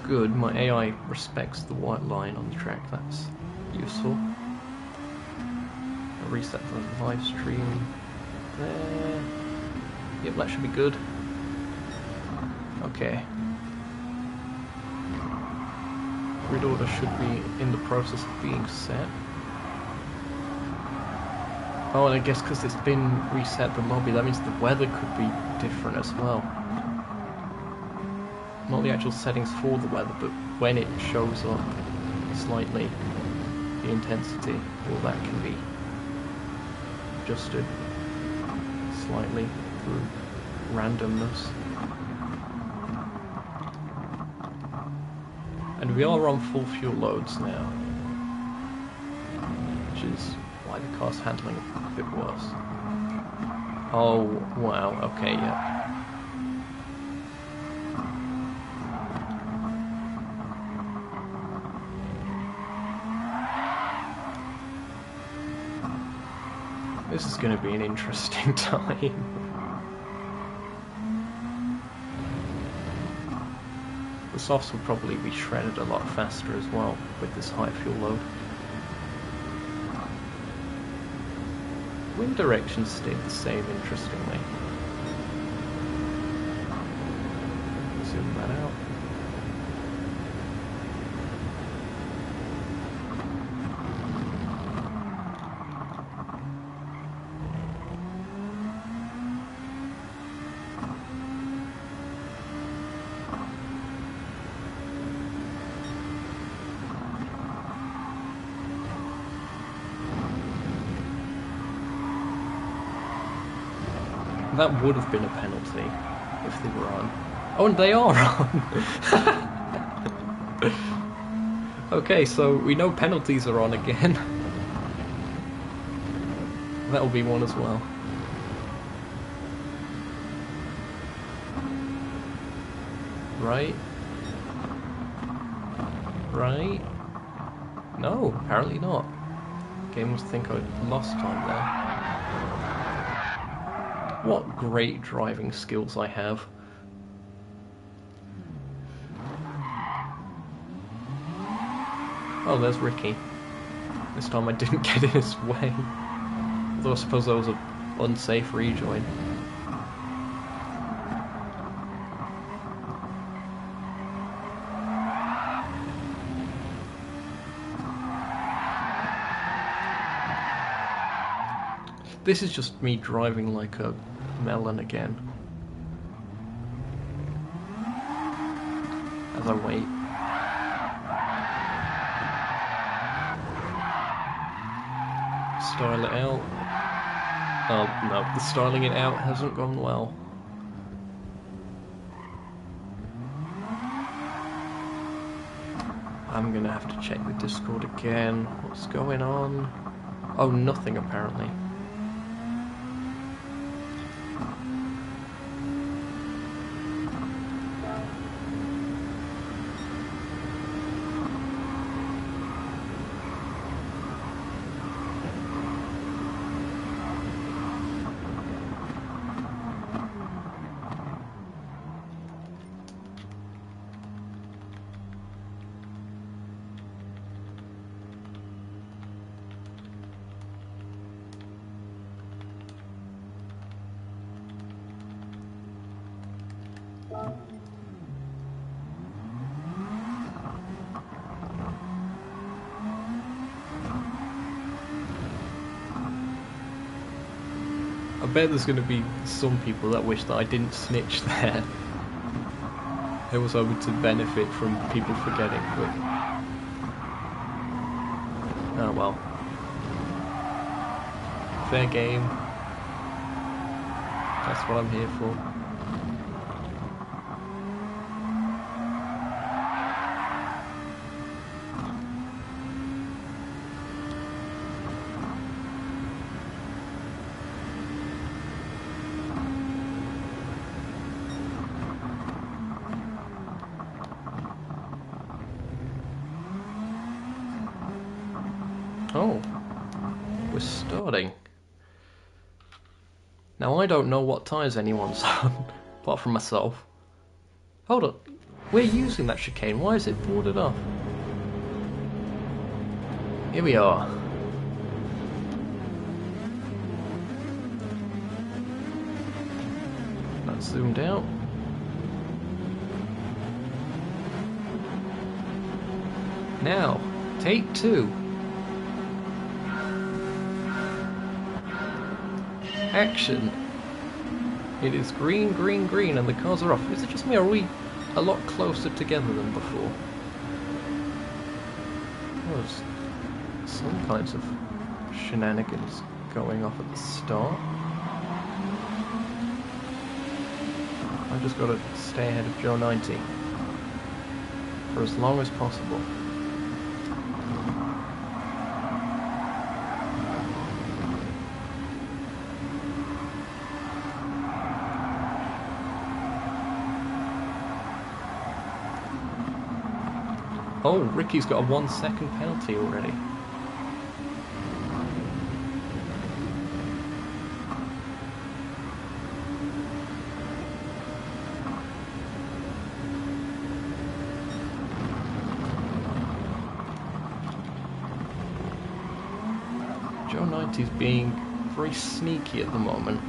good. My AI respects the white line on the track. That's useful. I'll reset the live stream there. Yep, that should be good. Okay. Grid order should be in the process of being set. Oh, and I guess because it's been reset the lobby, that means the weather could be different as well. Not the actual settings for the weather, but when it shows up slightly, the intensity, all that can be adjusted slightly through randomness. And we are on full fuel loads now, which is why the car's handling a bit worse. Oh, wow, okay, yeah. This is going to be an interesting time. The softs will probably be shredded a lot faster as well with this high fuel load. Wind direction stayed the same, interestingly. Zoom that out. That would have been a penalty if they were on. Oh, and they are on! Okay, so we know penalties are on again. That'll be one as well. Right? Right? No, apparently not. Game must think I lost time there. What great driving skills I have. Oh, there's Ricky. This time I didn't get in his way. Although I suppose that was an unsafe rejoin. This is just me driving like a melon again. As I wait. Style it out. Oh no, the styling it out hasn't gone well. I'm gonna have to check the Discord again. What's going on? Oh, nothing apparently. I bet there's going to be some people that wish that I didn't snitch there. I was hoping to benefit from people forgetting, but... oh well. Fair game. That's what I'm here for. Oh, we're starting. Now I don't know what tyres anyone's on, apart from myself. Hold on. We're using that chicane. Why is it boarded off? Here we are. That's zoomed out. Now, take 2. Action. It is green, green, green, and the cars are off. Is it just me, or are we a lot closer together than before? There's some kinds of shenanigans going off at the start. I've just got to stay ahead of Joe 90 for as long as possible. Oh, Ricky's got a 1 second penalty already. Joe 90's being very sneaky at the moment.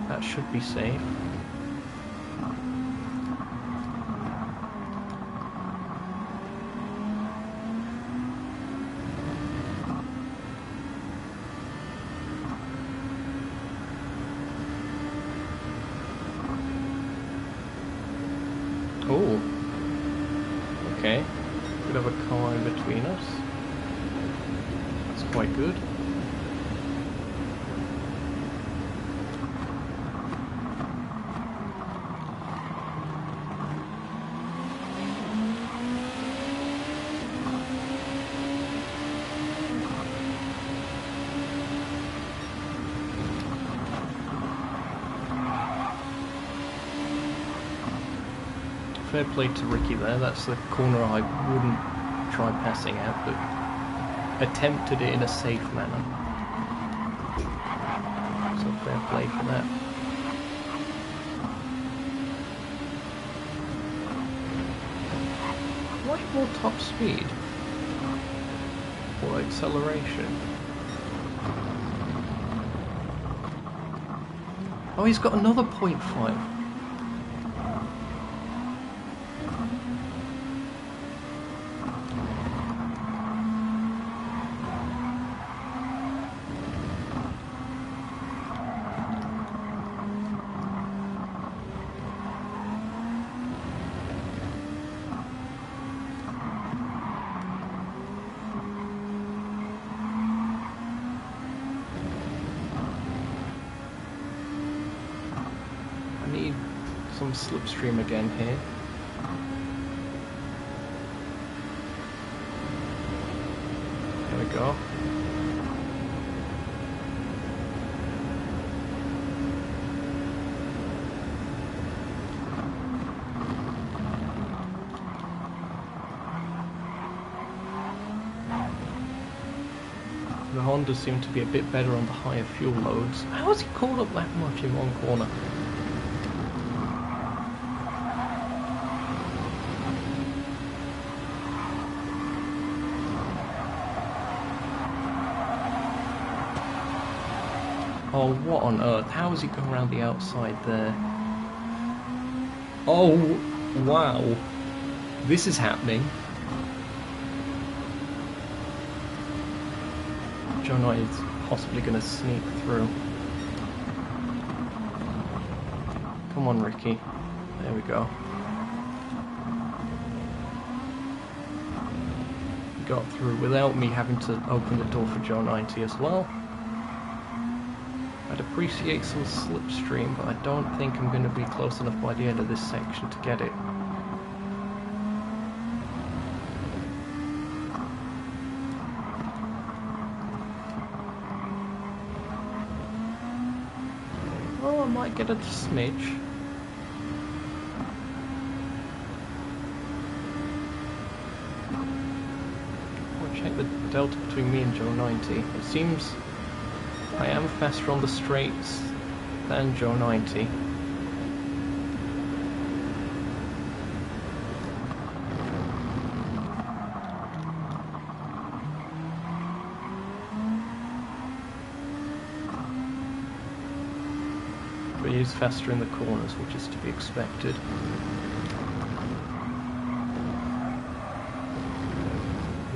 That should be safe. Oh, okay. Bit of a car in between us. That's quite good. Fair play to Ricky there. That's the corner I wouldn't try passing out, but attempted it in a safe manner. So fair play for that. Why more top speed? Or acceleration? Oh, he's got another 0.5. Some slipstream again here. There we go. The Hondas seem to be a bit better on the higher fuel loads. How has he caught up that much in one corner? Oh, what on earth? How has he gone around the outside there? Oh, wow. This is happening. John Knight is possibly going to sneak through. Come on, Ricky. There we go. Got through without me having to open the door for Joe 90 as well. I'd appreciate some slipstream, but I don't think I'm going to be close enough by the end of this section to get it. Oh, I might get a smidge. delta between me and Joe 90. It seems I am faster on the straights than Joe 90. But he is faster in the corners, which is to be expected.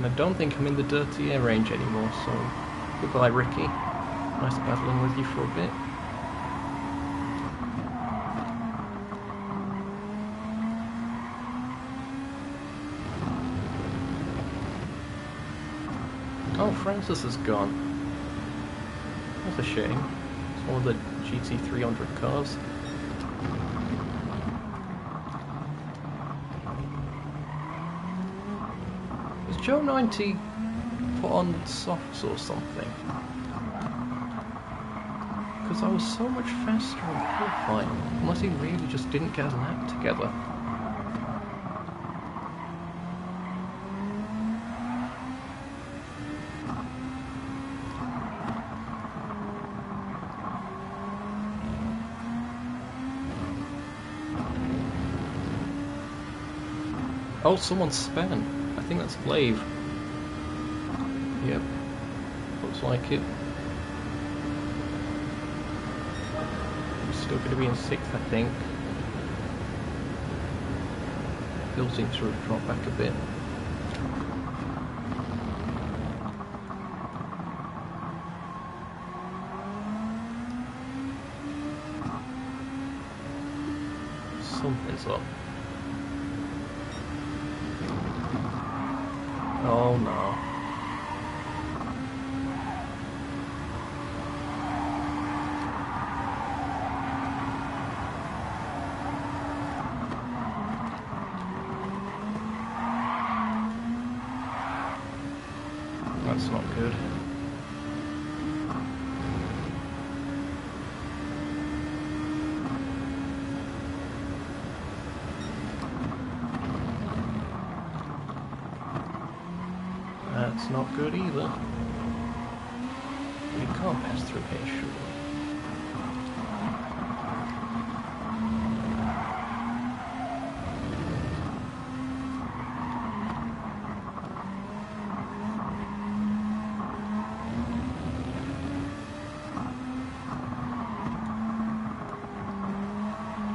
I don't think I'm in the dirty air range anymore, so goodbye Ricky. Nice battling with you for a bit. Oh, Francis is gone. That's a shame. It's one of the GT300 cars. Joe 90 put on softs or something? Because I was so much faster in qualifying, unless he really just didn't get a lap together. Oh, someone span. I think that's Glaive. Yep, looks like it. I'm still going to be in 6th, I think. Hill seems to have dropped back a bit. Something's up. Oh no. That's not good. That's not good either. We can't pass through here, surely.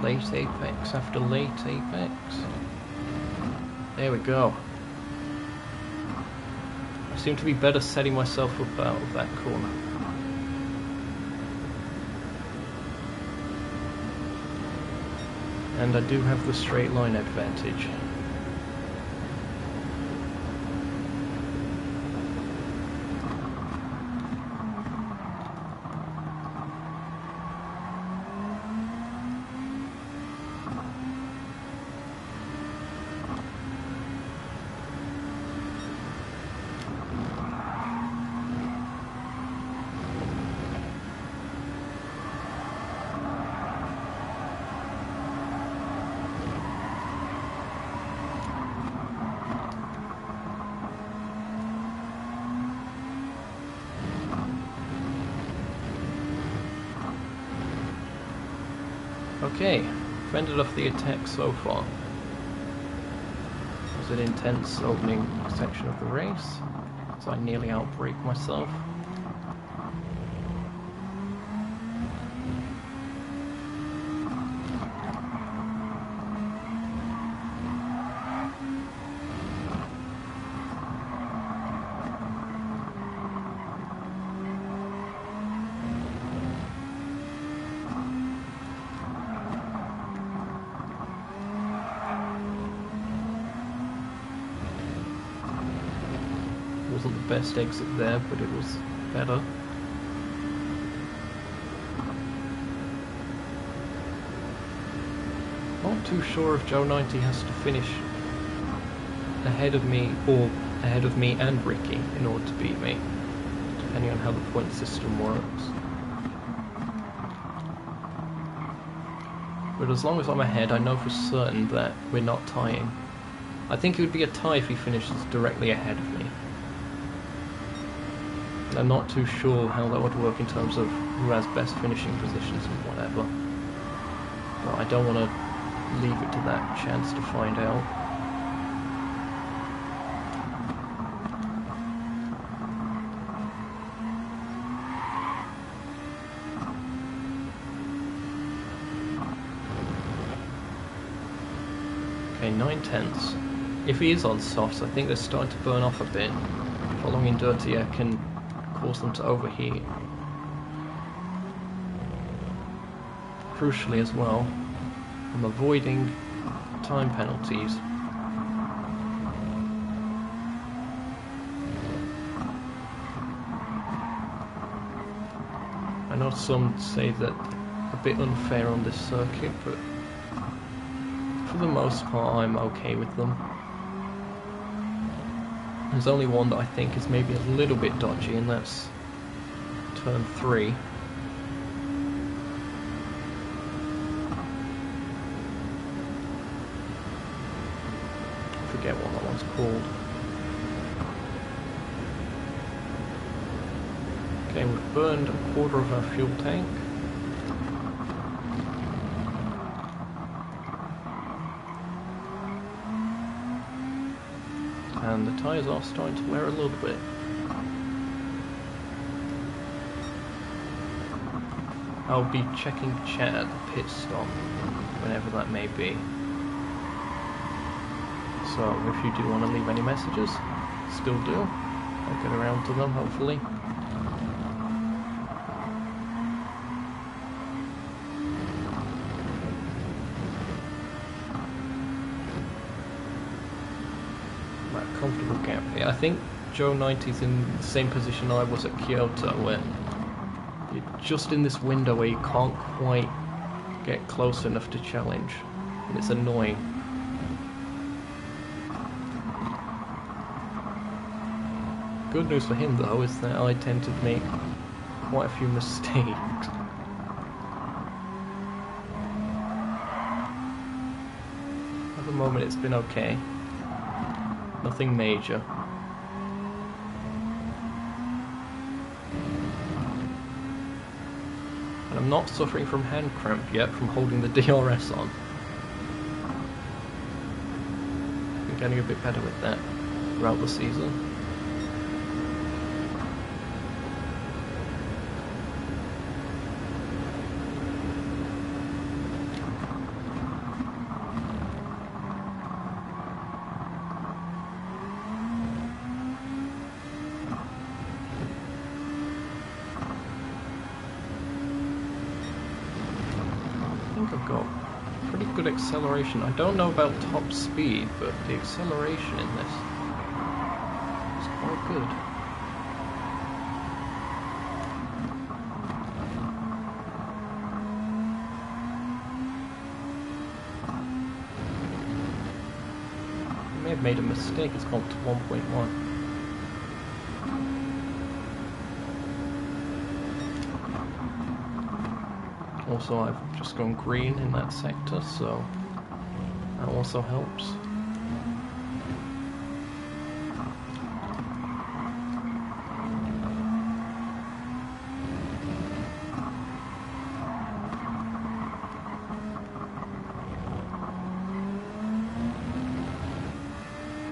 Late apex after late apex. There we go. I seem to be better setting myself up out of that corner. And I do have the straight line advantage. Okay, fended off the attack so far. It was an intense opening section of the race, so I nearly outbraked myself. Wasn't the best exit there, but it was better. Not too sure if Joe 90 has to finish ahead of me or ahead of me and Ricky in order to beat me, depending on how the point system works. But as long as I'm ahead, I know for certain that we're not tying. I think it would be a tie if he finishes directly ahead of me. I'm not too sure how that would work in terms of who has best finishing positions and whatever. But I don't want to leave it to that chance to find out. Okay, 9/10. If he is on softs, I think they're starting to burn off a bit. Following dirty air can cause them to overheat. Crucially as well, I'm avoiding time penalties. I know some say that a bit unfair on this circuit, but for the most part I'm okay with them. There's only one that I think is maybe a little bit dodgy, and that's turn 3. I forget what that one's called. Okay, we've burned a quarter of our fuel tank. And the tyres are starting to wear a little bit. I'll be checking chat at the pit stop, whenever that may be. So if you do want to leave any messages, still do. I'll get around to them, hopefully. Comfortable gap here. I think Joe 90's in the same position I was at Kyoto, where you're just in this window where you can't quite get close enough to challenge, and it's annoying. Good news for him though is that I tend to make quite a few mistakes. At the moment it's been okay. Nothing major. And I'm not suffering from hand cramp yet from holding the DRS on. I'm getting a bit better with that throughout the season. I've got pretty good acceleration. I don't know about top speed, but the acceleration in this is quite good. I may have made a mistake, it's gone to 1.1. Also, I've just gone green in that sector, so that also helps.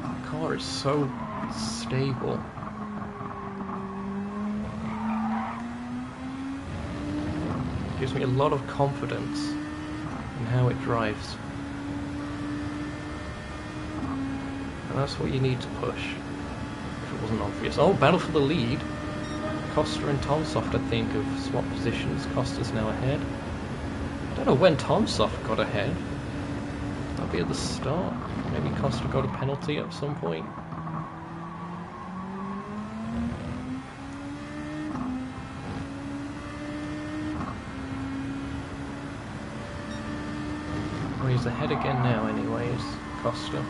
The car is so stable. Gives me a lot of confidence in how it drives. And that's what you need to push, if it wasn't obvious. Oh, battle for the lead. Costa and Tomsoft, I think, have swapped positions. Costa's now ahead. I don't know when Tomsoft got ahead. That'll be at the start. Maybe Costa got a penalty at some point. He's ahead again now anyways, Costa.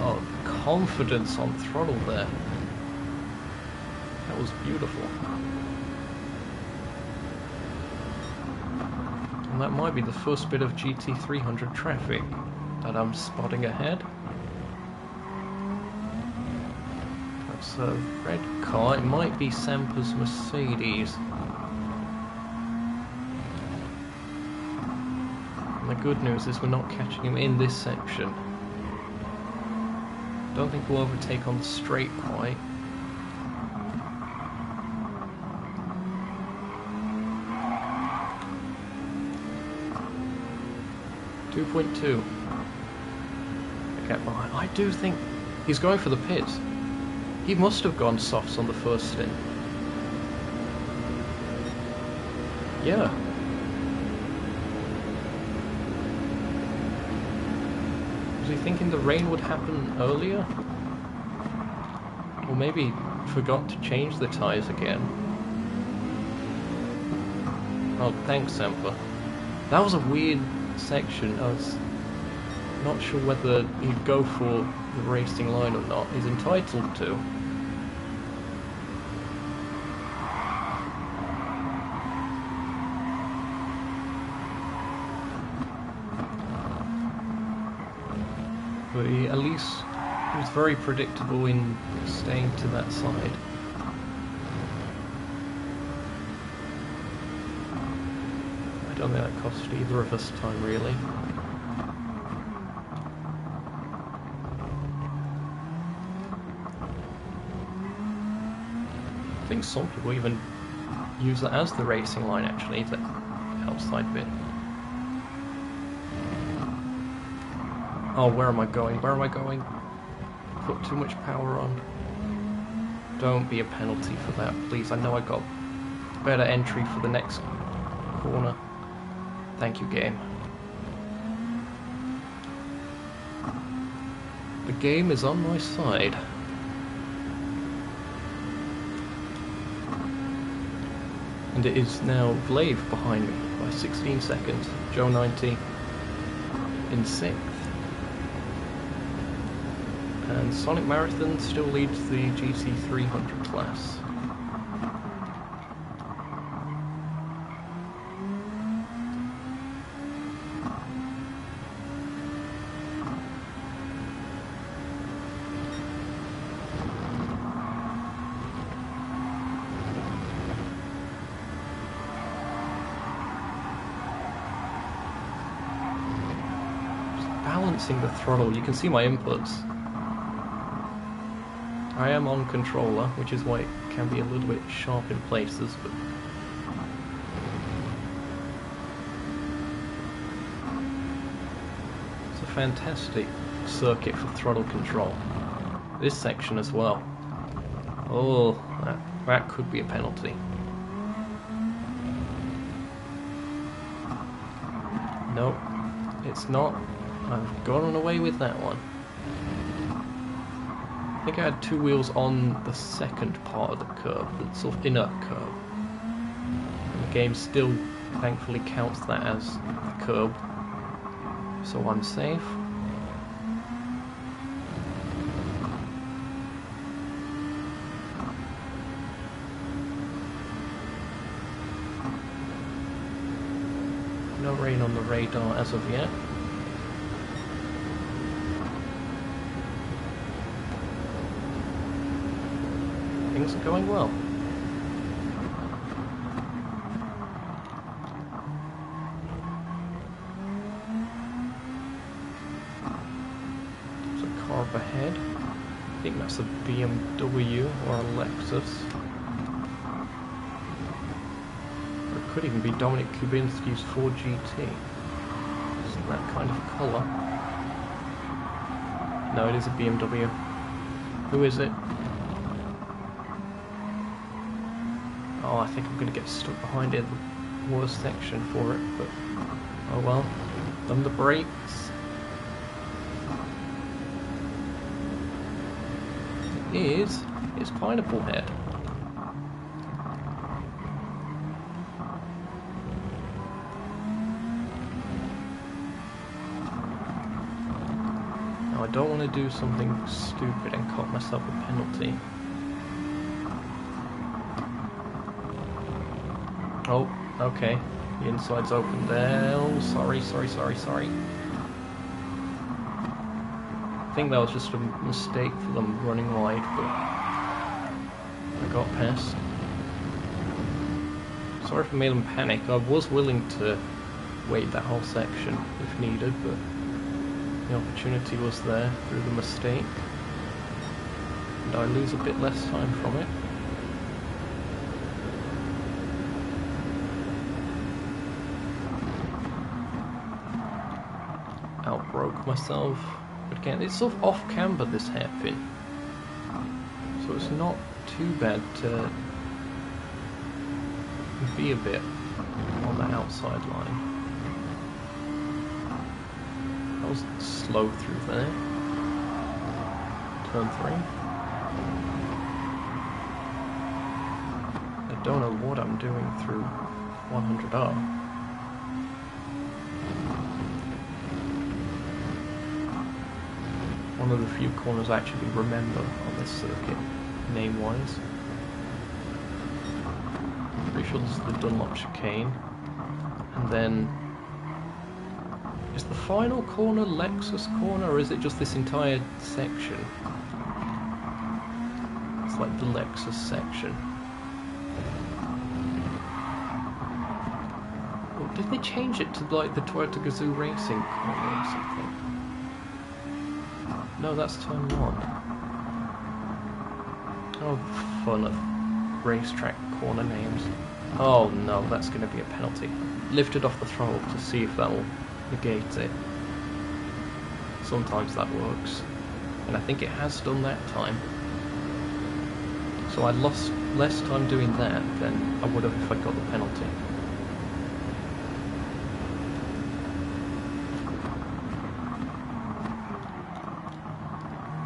Oh, confidence on throttle there. That was beautiful. And that might be the first bit of GT300 traffic that I'm spotting ahead. That's a red car. It might be Sampa's Mercedes. And the good news is we're not catching him in this section. Don't think we'll overtake on the straight quite. .2. Get behind. I do think he's going for the pits. He must have gone softs on the first stint. Yeah. Was he thinking the rain would happen earlier? Or maybe forgot to change the tyres again. Oh, thanks, Sampa. That was a weird section. I was not sure whether he'd go for the racing line or not. He's entitled to. But he at least was very predictable in staying to that side. I don't think that cost either of us time, really. I think some people even use that as the racing line, actually, the outside bit. Oh, where am I going? Where am I going? Put too much power on. Don't be a penalty for that, please. I know I got better entry for the next corner. Thank you, game. The game is on my side. And it is now Vlave behind me by 16 seconds. Joe 90 in 6th. And Sonic Marathon still leads the GT300 class. Balancing the throttle, you can see my inputs. I am on controller, which is why it can be a little bit sharp in places, but it's a fantastic circuit for throttle control. This section as well. Oh, that could be a penalty. Nope, it's not. I've gotten away with that one. I think I had two wheels on the second part of the curve, the sort of inner curve. And the game still thankfully counts that as a curb, so I'm safe. No rain on the radar as of yet. Things are going well. There's a car up ahead. I think that's a BMW or a Lexus. Or it could even be Dominic Kubinski's Ford GT. Isn't that kind of colour? No, it is a BMW. Who is it? Oh, I think I'm going to get stuck behind it, the worst section for it, but oh well. Done the brakes. It's Pineapple Head. Now I don't want to do something stupid and cut myself a penalty. Oh, okay. The inside's open there. Oh, sorry. I think that was just a mistake for them running wide, but I got past. Sorry if I made them panic. I was willing to wait that whole section if needed, but the opportunity was there through the mistake. And I lose a bit less time from it. Outbroke myself. But again, it's sort of off-camber, this hairpin. So it's not too bad to be a bit on the outside line. I was slow through there. Turn 3. I don't know what I'm doing through 100R. One of the few corners I actually remember on this circuit, name-wise. Pretty sure this is the Dunlop chicane. And then... is the final corner Lexus corner, or is it just this entire section? It's like the Lexus section. Or did they change it to like the Toyota Gazoo Racing corner or something? No, that's turn 1. Oh, fun of racetrack corner names. Oh no, that's going to be a penalty. Lifted off the throttle to see if that will negate it. Sometimes that works. And I think it has done that time. So I lost less time doing that than I would have if I got the penalty.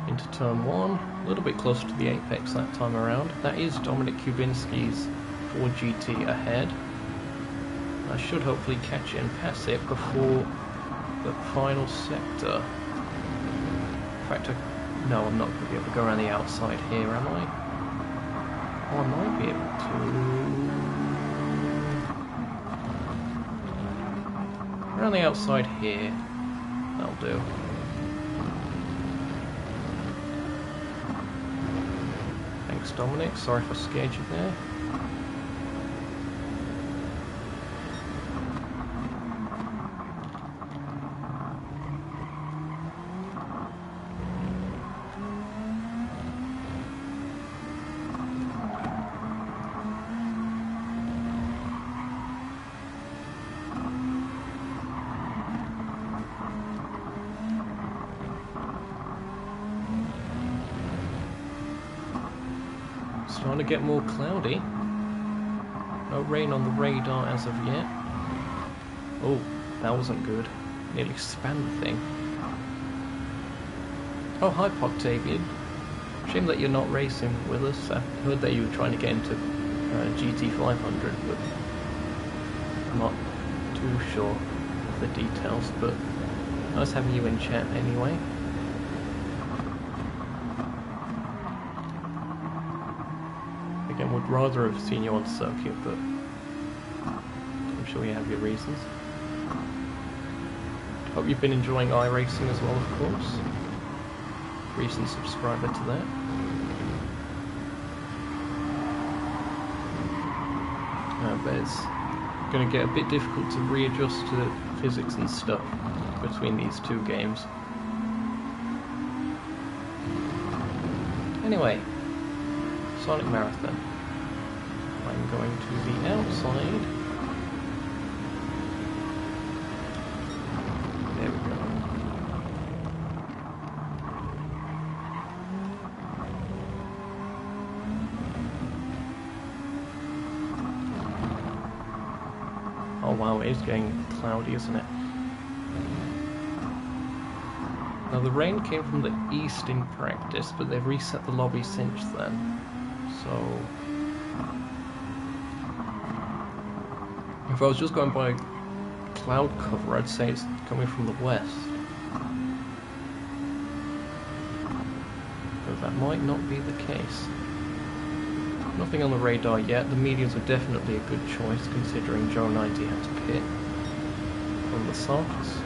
Into turn 1, a little bit closer to the apex that time around. That is Dominic Kubinski's Ford GT ahead. I should hopefully catch it and pass it before the final sector. In fact, no, I'm not going to be able to go around the outside here, am I? Oh, I might be able to. Around the outside here, that'll do. Thanks, Dominic. Sorry if I scared you there. Starting to get more cloudy. No rain on the radar as of yet. Oh, that wasn't good. Nearly spanned the thing. Oh, hi Octavian. Shame that you're not racing with us. I heard that you were trying to get into GT500, but I'm not too sure of the details, but nice having you in chat anyway. Again, would rather have seen you on circuit, but I'm sure you have your reasons. Hope you've been enjoying iRacing as well, of course. Recent subscriber to that. But it's going to get a bit difficult to readjust to physics and stuff between these two games. Anyway. Sonic Marathon. I'm going to the outside. There we go. Oh wow, it is getting cloudy, isn't it? Now the rain came from the east in practice, but they've reset the lobby since then. So, if I was just going by cloud cover, I'd say it's coming from the west. But that might not be the case. Nothing on the radar yet. The mediums are definitely a good choice considering Joe 90 had to pit on the softs.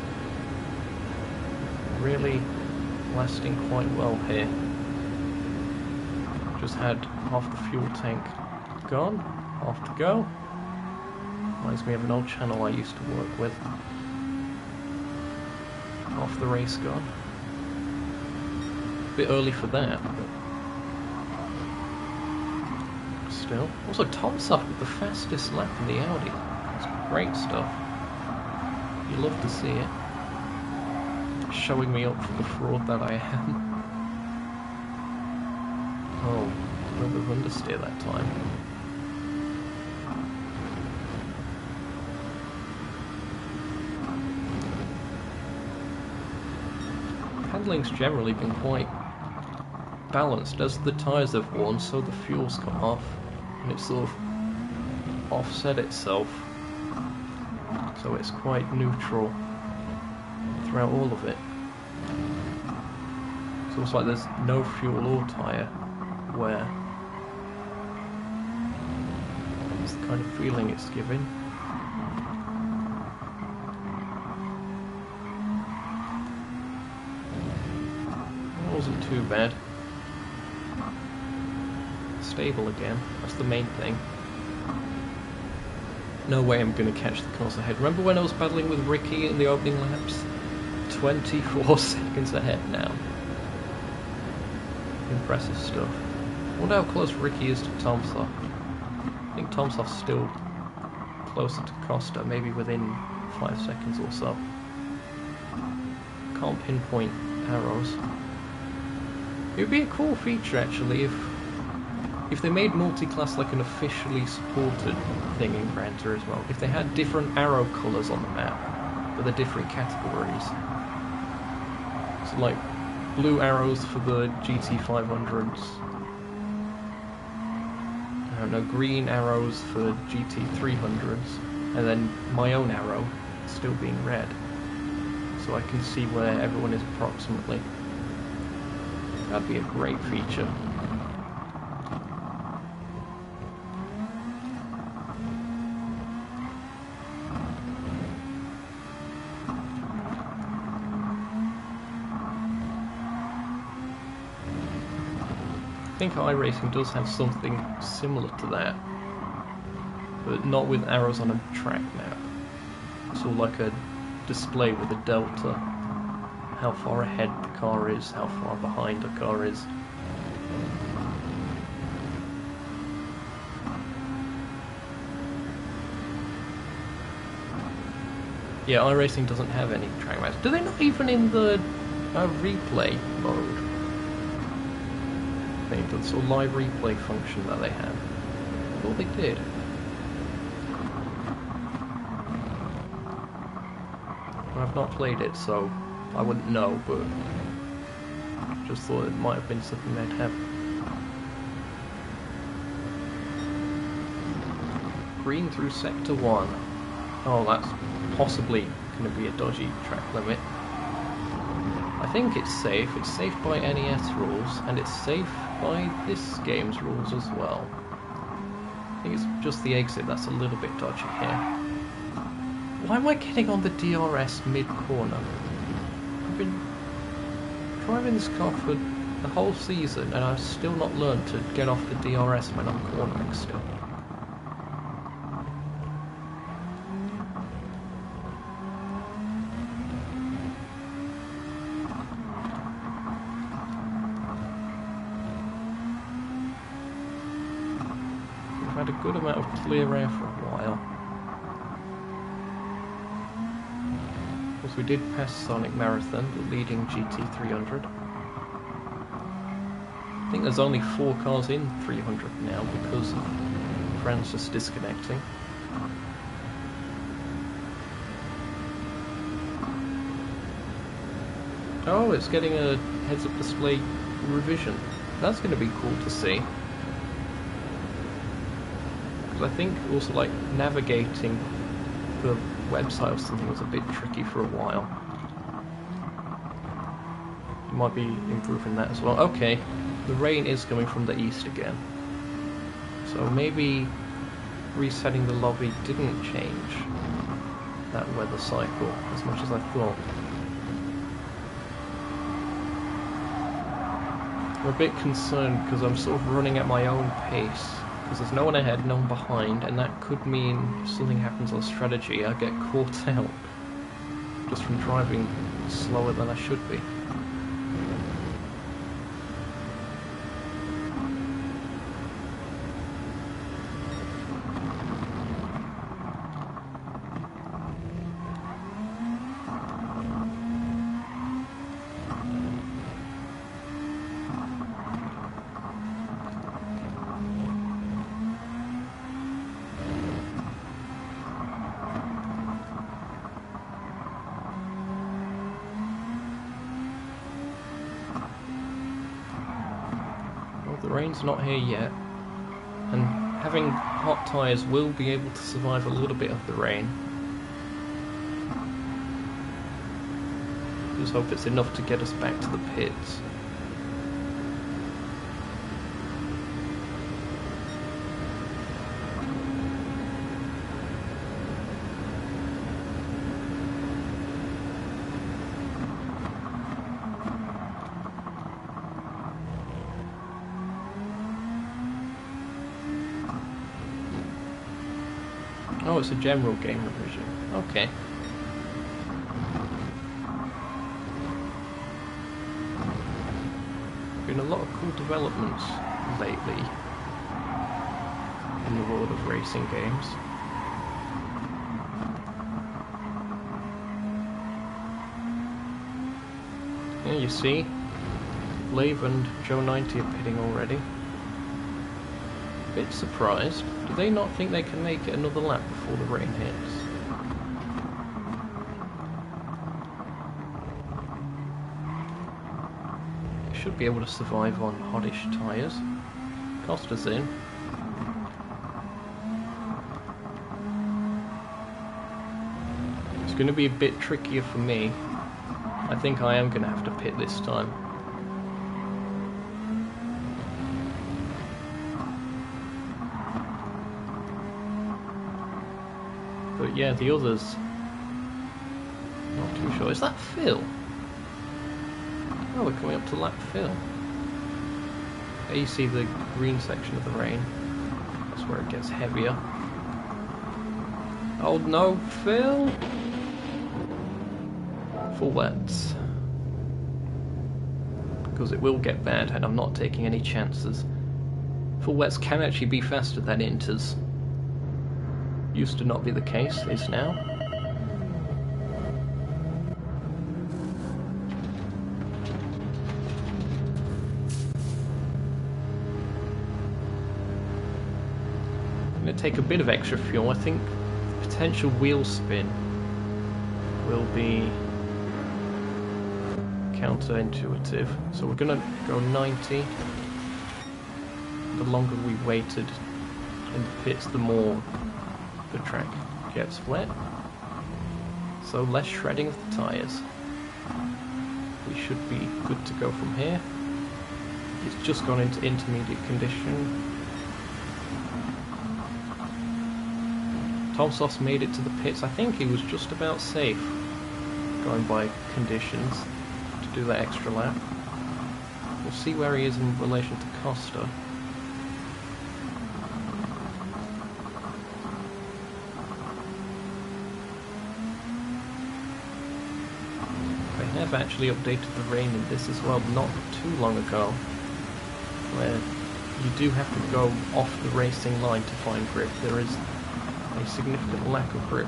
Really lasting quite well here. Just had half the fuel tank gone, off to go. Reminds me of an old channel I used to work with. Half the race gone. Bit early for that, but still. Also, Tomsoft with the fastest lap in the Audi. That's great stuff. You love to see it. Showing me up for the fraud that I am. Oh, a little bit of understeer that time. Handling's generally been quite balanced. As the tyres have worn, so the fuel's come off, and it's sort of offset itself, so it's quite neutral throughout all of it. It's almost like there's no fuel or tyre wear. It's the kind of feeling it's giving. It wasn't too bad. Stable again, that's the main thing. No way I'm going to catch the cars ahead. Remember when I was battling with Ricky in the opening laps? 24 seconds ahead now. Impressive stuff. I wonder how close Ricky is to Tomsoft. I think Tomsoft's still closer to Costa, maybe within 5 seconds or so. Can't pinpoint arrows. It would be a cool feature actually if they made multi-class like an officially supported thing in Gran Turismo. If they had different arrow colours on the map for the different categories. So like blue arrows for the GT500s. I don't know, green arrows for GT300s, and then my own arrow still being red. So I can see where everyone is approximately. That'd be a great feature. I think iRacing does have something similar to that, but not with arrows on a track map. It's all like a display with a delta, how far ahead the car is, how far behind the car is. Yeah, iRacing doesn't have any track maps. Do they not even in the replay mode? The sort of live replay function that they have. I thought they did. I've not played it, so I wouldn't know, but just thought it might have been something they'd have. Green through Sector 1. Oh, that's possibly going to be a dodgy track limit. I think it's safe. It's safe by NES rules, and it's safe by this game's rules as well. I think it's just the exit that's a little bit dodgy here. Why am I getting on the DRS mid-corner? I've been driving this car for the whole season, and I've still not learned to get off the DRS when I'm cornering still. Had a good amount of clear air for a while. Of course, we did pass Sonic Marathon, the leading GT300. I think there's only 4 cars in 300 now because of Francis disconnecting. Oh, it's getting a heads-up display revision. That's going to be cool to see. I think also like navigating the website or something was a bit tricky for a while. You might be improving that as well. Okay, the rain is coming from the east again. So maybe resetting the lobby didn't change that weather cycle as much as I thought. I'm a bit concerned because I'm sort of running at my own pace, because there's no one ahead, no one behind, and that could mean if something happens on strategy I get caught out just from driving slower than I should be. The rain's not here yet, and having hot tyres will be able to survive a little bit of the rain. Just hope it's enough to get us back to the pits. Oh, it's a general game revision. Okay. Been a lot of cool developments lately in the world of racing games. Yeah, you see, Lave and Joe 90 are pitting already. Bit surprised. Do they not think they can make it another lap before the rain hits? They should be able to survive on hottish tyres. Costa's in. It's going to be a bit trickier for me. I think I am going to have to pit this time. But yeah, the others, not too sure. Is that Phil? Oh, we're coming up to lap Phil. There you see the green section of the rain. That's where it gets heavier. Oh no, Phil! Full wets. Because it will get bad, and I'm not taking any chances. Full wets can actually be faster than inters. Used to not be the case, is now. I'm going to take a bit of extra fuel. I think potential wheel spin will be counterintuitive. So we're going to go 90. The longer we waited in the pits, the more the track gets flat, so less shredding of the tyres. We should be good to go from here. It's just gone into intermediate condition. Tom Sauce made it to the pits. I think he was just about safe going by conditions to do that extra lap. We'll see where he is in relation to Costa. Have actually updated the rain in this as well not too long ago, where you do have to go off the racing line to find grip. There is a significant lack of grip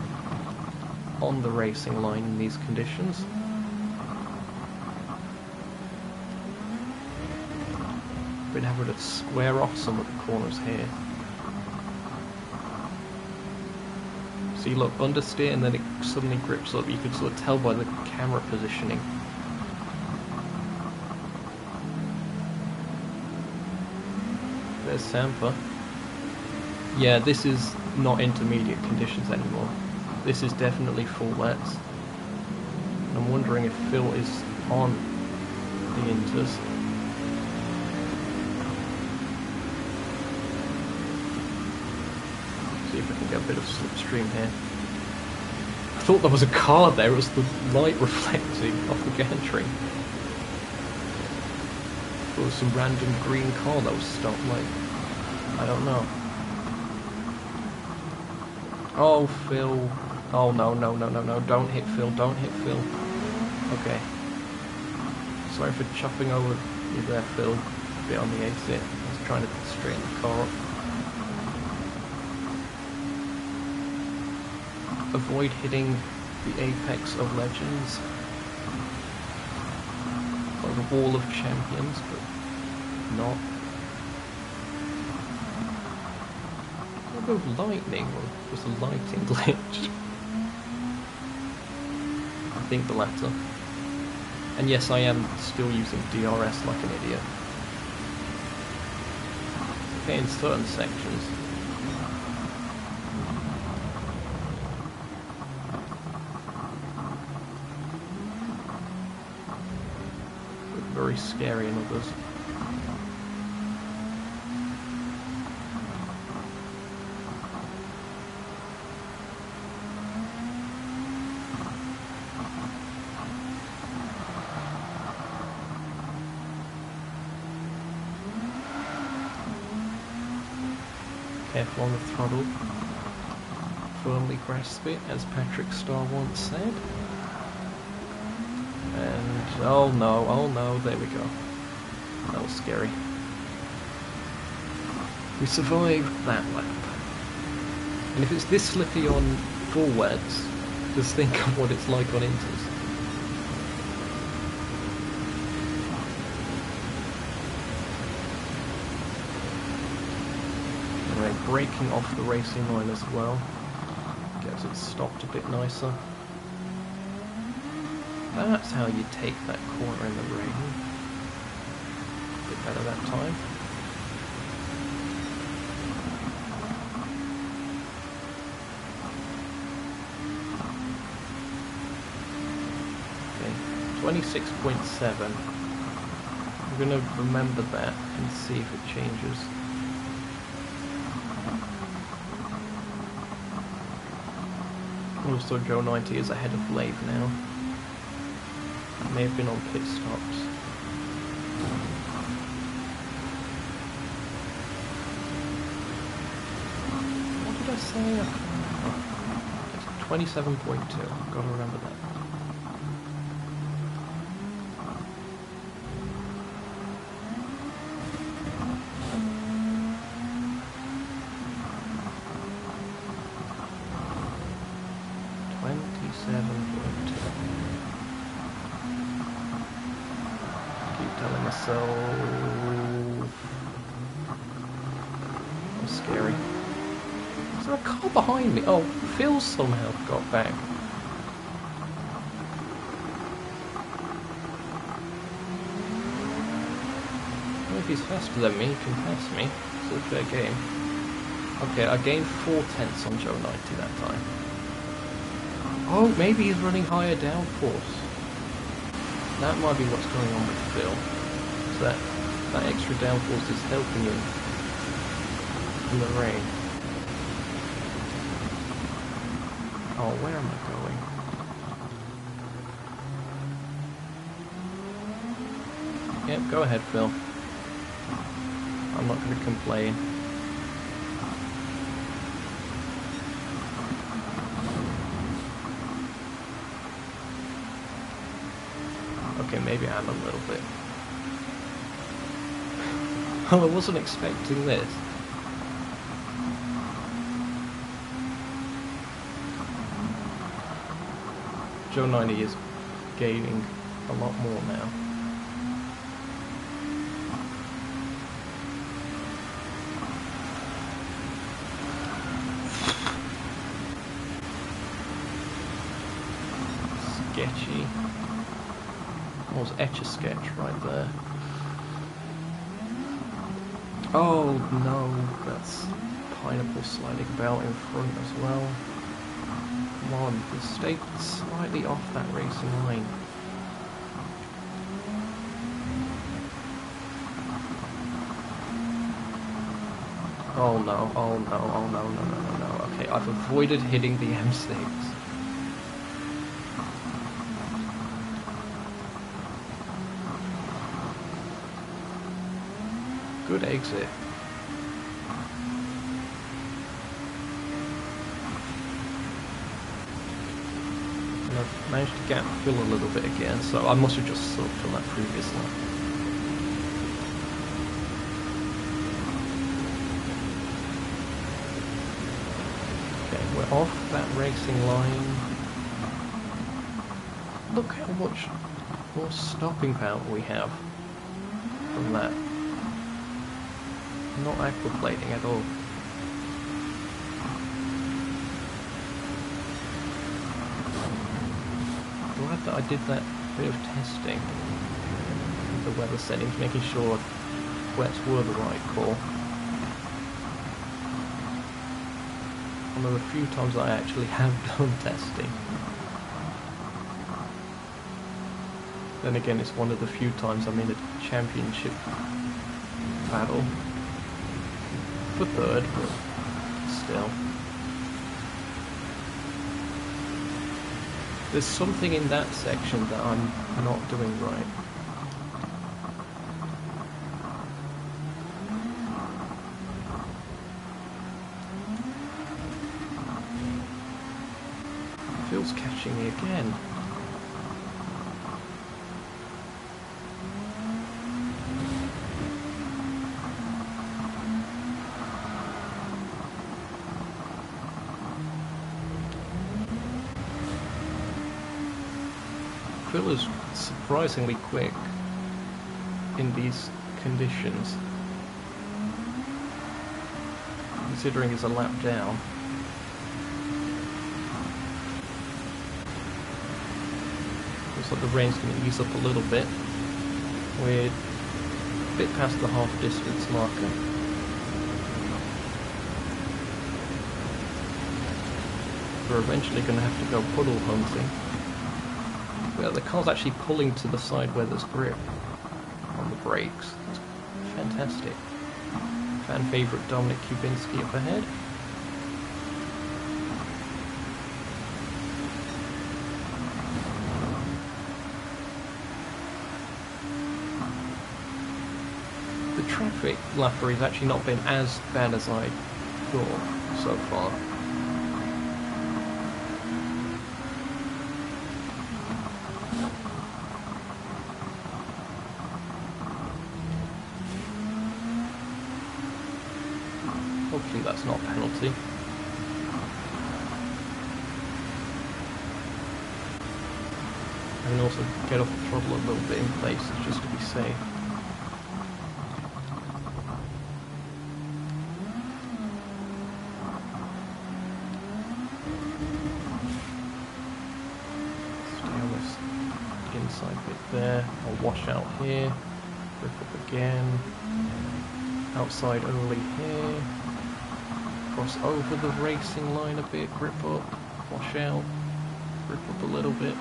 on the racing line in these conditions. Been having to square off some of the corners here. See, look, understeer and then it suddenly grips up. You can sort of tell by the camera positioning. There's Sampa. Yeah, this is not intermediate conditions anymore. This is definitely full wets. And I'm wondering if Phil is on the inters. get a bit of slipstream here. I thought there was a car there, it was the light reflecting off the gantry. There was some random green car that was stopped, like, I don't know. Oh, Phil. Oh, no, no, no, no, no, don't hit Phil, don't hit Phil. Okay. Sorry for chopping over you there, Phil. A bit on the exit. I was trying to straighten the car up. Avoid hitting the apex of legends. Or the wall of champions, but not. A bit of lightning, or just a lighting glitch. I think the latter. And yes, I am still using DRS like an idiot. Okay, in certain sections. Very scary in others. Careful on the throttle. Firmly grasp it, as Patrick Starr once said. And oh no, there we go. That was scary. We survived that lap. And if it's this slippy on full wets, just think of what it's like on inters. Anyway, braking off the racing line as well. Gets it stopped a bit nicer. That's how you take that corner in the rain. A bit better that time. Okay, 26.7. I'm going to remember that and see if it changes. Also, Joe 90 is ahead of Lave now. May have been on pit stops. What did I say? Oh, 27.2. I've got to remember that. Scary. Is there a car behind me? Oh, Phil somehow got back. Well, if he's faster than me, he can pass me. It's a fair game. Okay, I gained 4/10 on Joe 90 that time. Oh, maybe he's running higher downforce. That might be what's going on with Phil. So that extra downforce is helping him in the rain. Oh, where am I going? Yep, go ahead, Phil. I'm not going to complain. Okay, maybe I am a little bit. Oh, I wasn't expecting this. Joe 90 is gaining a lot more now. Sketchy. Almost Etch-a-Sketch right there. Oh no, that's Pineapple sliding about in front as well. Come on, just stay slightly off that racing line. Oh no, oh no, oh no, no, no, no, no. Okay, I've avoided hitting the M6. Good exit. And I've managed to gap fill a little bit again, so I must have just sucked from that previous lap. We're off that racing line. Look how much more stopping power we have from that. Not aquaplating at all. Glad that I did that bit of testing with the weather settings, making sure wets were the right call. One of the few times I actually have done testing. Then again, it's one of the few times I'm in a championship battle. For third, but still. There's something in that section that I'm not doing right. Phil's catching me again. Phil is surprisingly quick in these conditions, considering he's a lap down. Looks like the rain's going to ease up a little bit. We're a bit past the half distance marker. We're eventually going to have to go puddle hunting. The car's actually pulling to the side where there's grip on the brakes. It's fantastic. Fan favourite Dominic Kubinski up ahead. The traffic lapper has actually not been as bad as I thought so far. Hopefully that's not a penalty. I can also get off the throttle a little bit in places just to be safe. Stay on this inside bit there. I'll wash out here. Grip up again. Outside only here. Cross over the racing line a bit, grip up, wash out, grip up a little bit.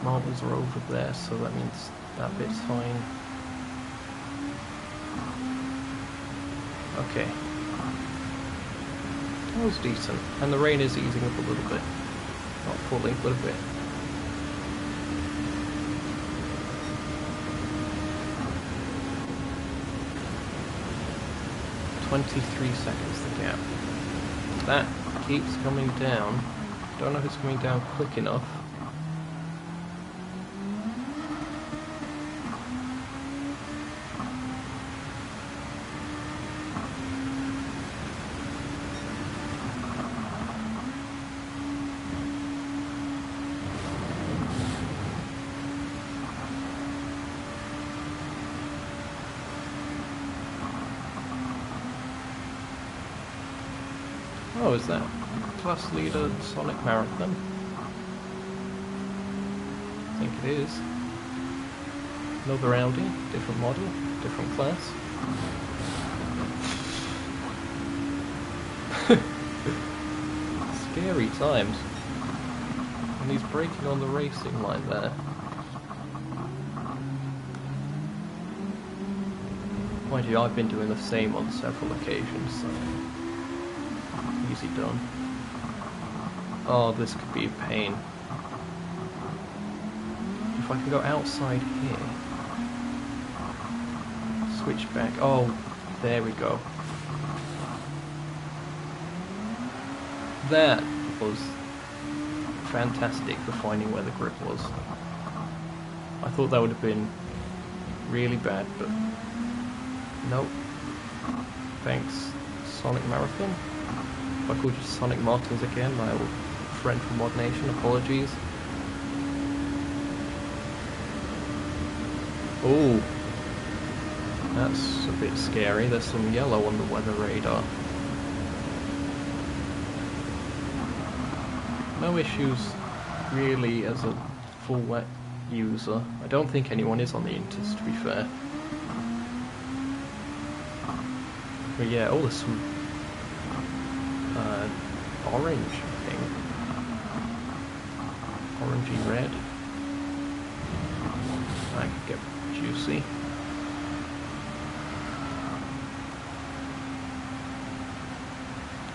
Marbles are over there, so that means that bit's fine. Okay. That was decent, and the rain is easing up a little bit. Not fully, but a bit. 23 seconds the gap. That keeps coming down. Don't know if it's coming down quick enough. Oh, is that class leader Sonic Marathon? I think it is. Another Audi, different model, different class. Scary times. And he's braking on the racing line there. Mind you, I've been doing the same on several occasions, so easy done. Oh, this could be a pain. If I can go outside here, switch back. Oh, there we go. That was fantastic for finding where the grip was. I thought that would have been really bad, but nope. Thanks, Sonic Marathon. If I called you Sonic Martins again, my old friend from Mod Nation, apologies. Oh, that's a bit scary. There's some yellow on the weather radar. No issues really as a full wet user. I don't think anyone is on the Inters, to be fair. But yeah, oh, there's some orange, I think. Orangey red. That could get juicy.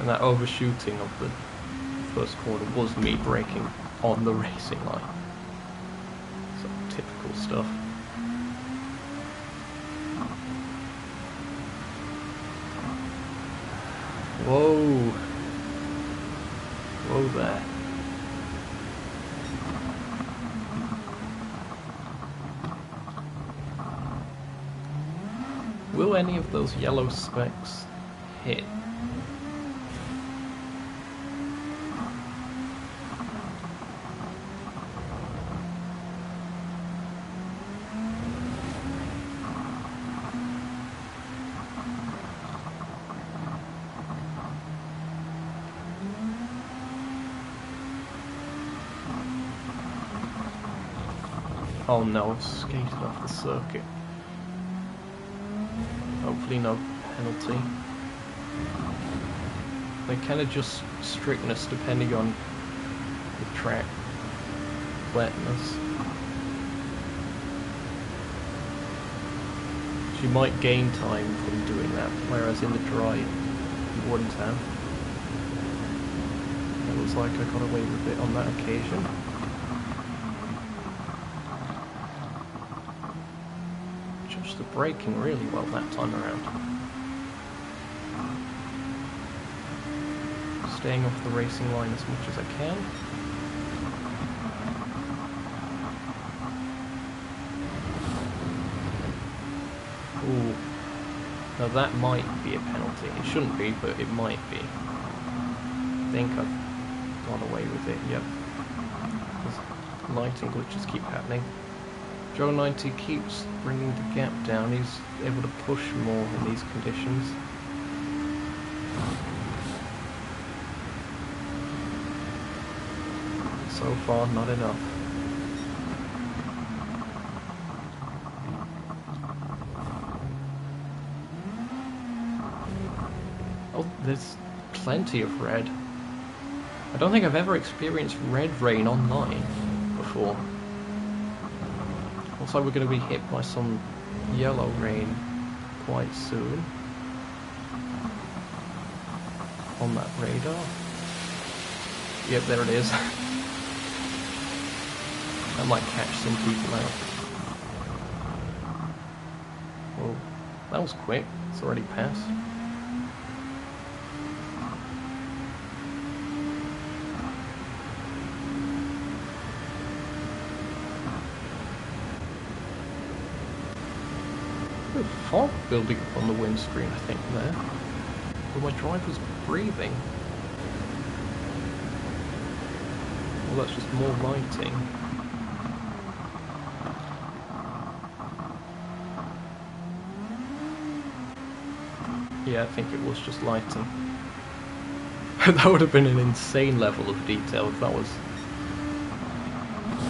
And that overshooting of the first corner was me braking on the racing line. So typical stuff. Whoa! Whoa there. Will any of those yellow specks hit? Oh no, I've skated off the circuit. Hopefully no penalty. They kind of just strictness depending on the track wetness. You might gain time from doing that, whereas in the dry you wouldn't have. It looks like I got away with it on that occasion. The braking really well that time around. Staying off the racing line as much as I can. Ooh. Now that might be a penalty. It shouldn't be, but it might be. I think I've gone away with it, yep. Those lighting glitches keep happening. Joe 90 keeps bringing the gap down. He's able to push more in these conditions. So far, not enough. Oh, there's plenty of red. I don't think I've ever experienced red rain online before. Looks like we're going to be hit by some yellow rain quite soon on that radar. Yep, there it is. That might catch some people out. Whoa, that was quick. It's already passed. Fog building up on the windscreen, I think, there. But my driver's breathing. Well, that's just more lighting. Yeah, I think it was just lighting. That would have been an insane level of detail if that was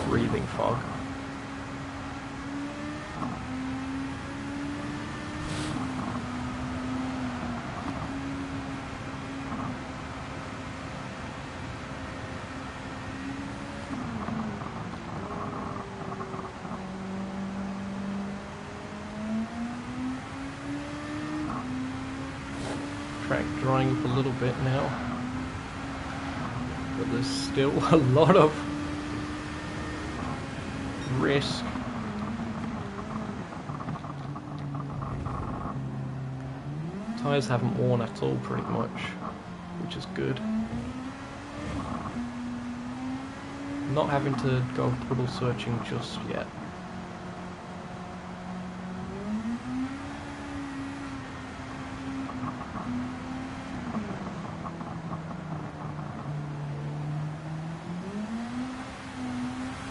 breathing fog. track drying up a little bit now, but there's still a lot of risk. Tyres haven't worn at all pretty much, which is good. Not having to go puddle searching just yet.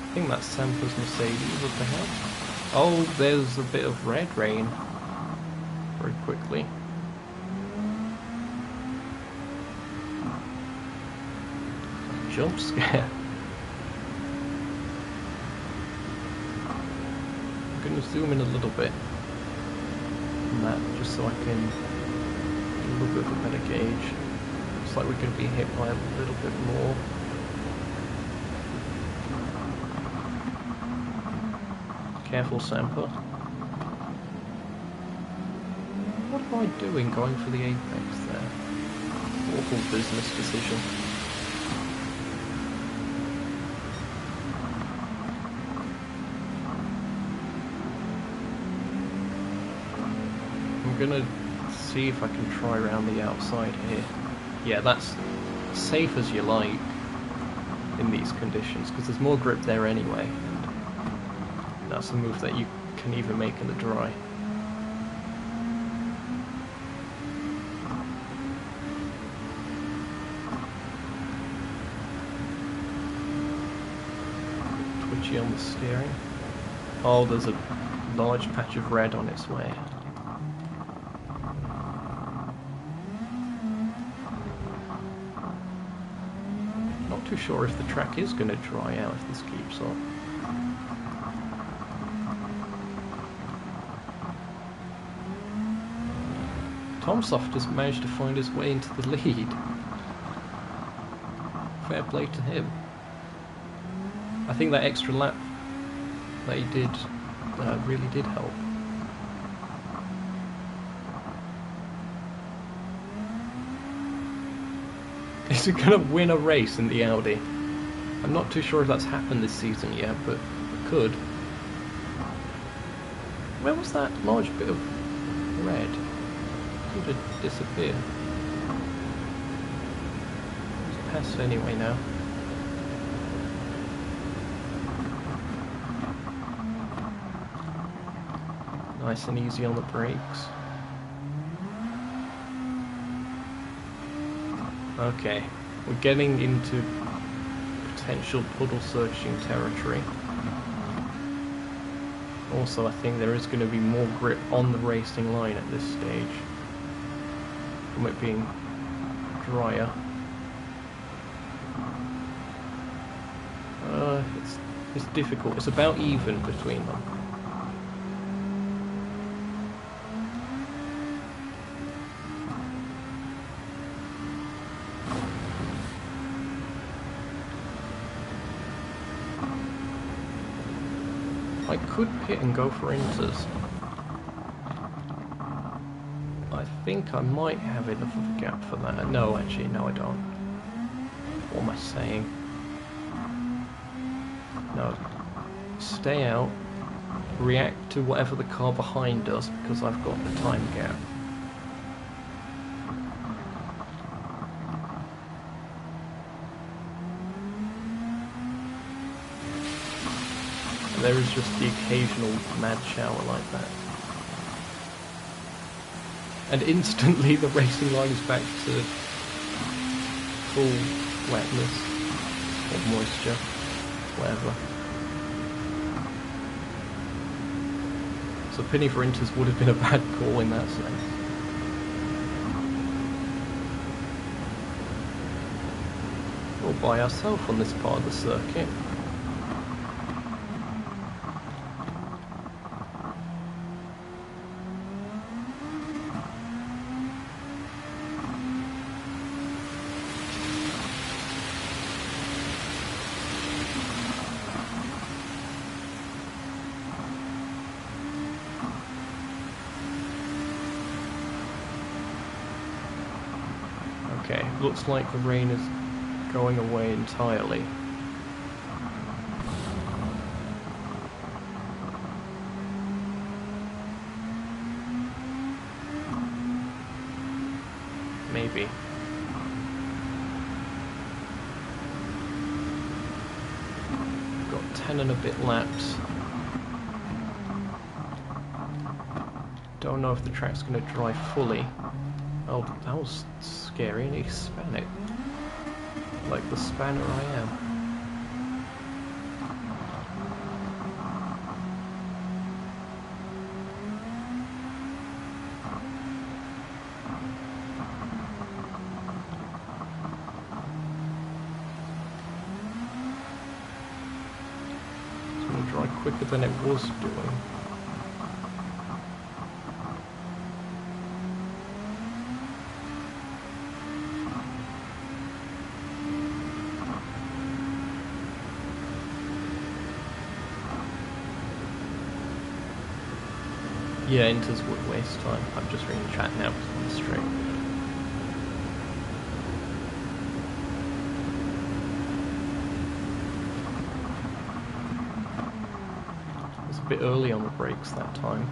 I think that's Sampa's Mercedes, what the hell? Oh, there's a bit of red rain very quickly. Jump scare. I'm going to zoom in a little bit on that just so I can get a little bit of a better gauge. Looks like we're going to be hit by a little bit more. Careful, Sampa. What am I doing going for the apex there? Awful business decision. I'm gonna see if I can try around the outside here. Yeah, that's safe as you like in these conditions, because there's more grip there anyway. That's a move that you can even make in the dry. Twitchy on the steering. Oh, there's a large patch of red on its way. Not too sure if the track is going to dry out if this keeps on. Tomsoft has managed to find his way into the lead. Fair play to him. I think that extra lap that he did really did help. Is he going to win a race in the Audi? I'm not too sure if that's happened this season yet, but it could. Where was that large bit of red? Seemed to disappear. It's past anyway now. Nice and easy on the brakes. Okay, we're getting into potential puddle searching territory. Also, I think there is going to be more grip on the racing line at this stage, from it being drier. It's difficult. It's about even between them. I could pit and go for inters. I think I might have enough of a gap for that. No, actually, no I don't. What am I saying? No. Stay out. React to whatever the car behind does, because I've got the time gap. There is just the occasional mad shower like that. And instantly the racing line is back to full wetness or moisture, whatever. So pinning for inters would have been a bad call in that sense. We're by ourselves on this part of the circuit. looks like the rain is going away entirely. Maybe. Got 10 and a bit laps. Don't know if the track's going to dry fully. Oh, that was scary, and he span it. Like the spanner I am. It's going to dry quicker than it was doing. Yeah, Inters would waste time. I'm just reading the chat now because I'm on the stream. It was a bit early on the brakes that time.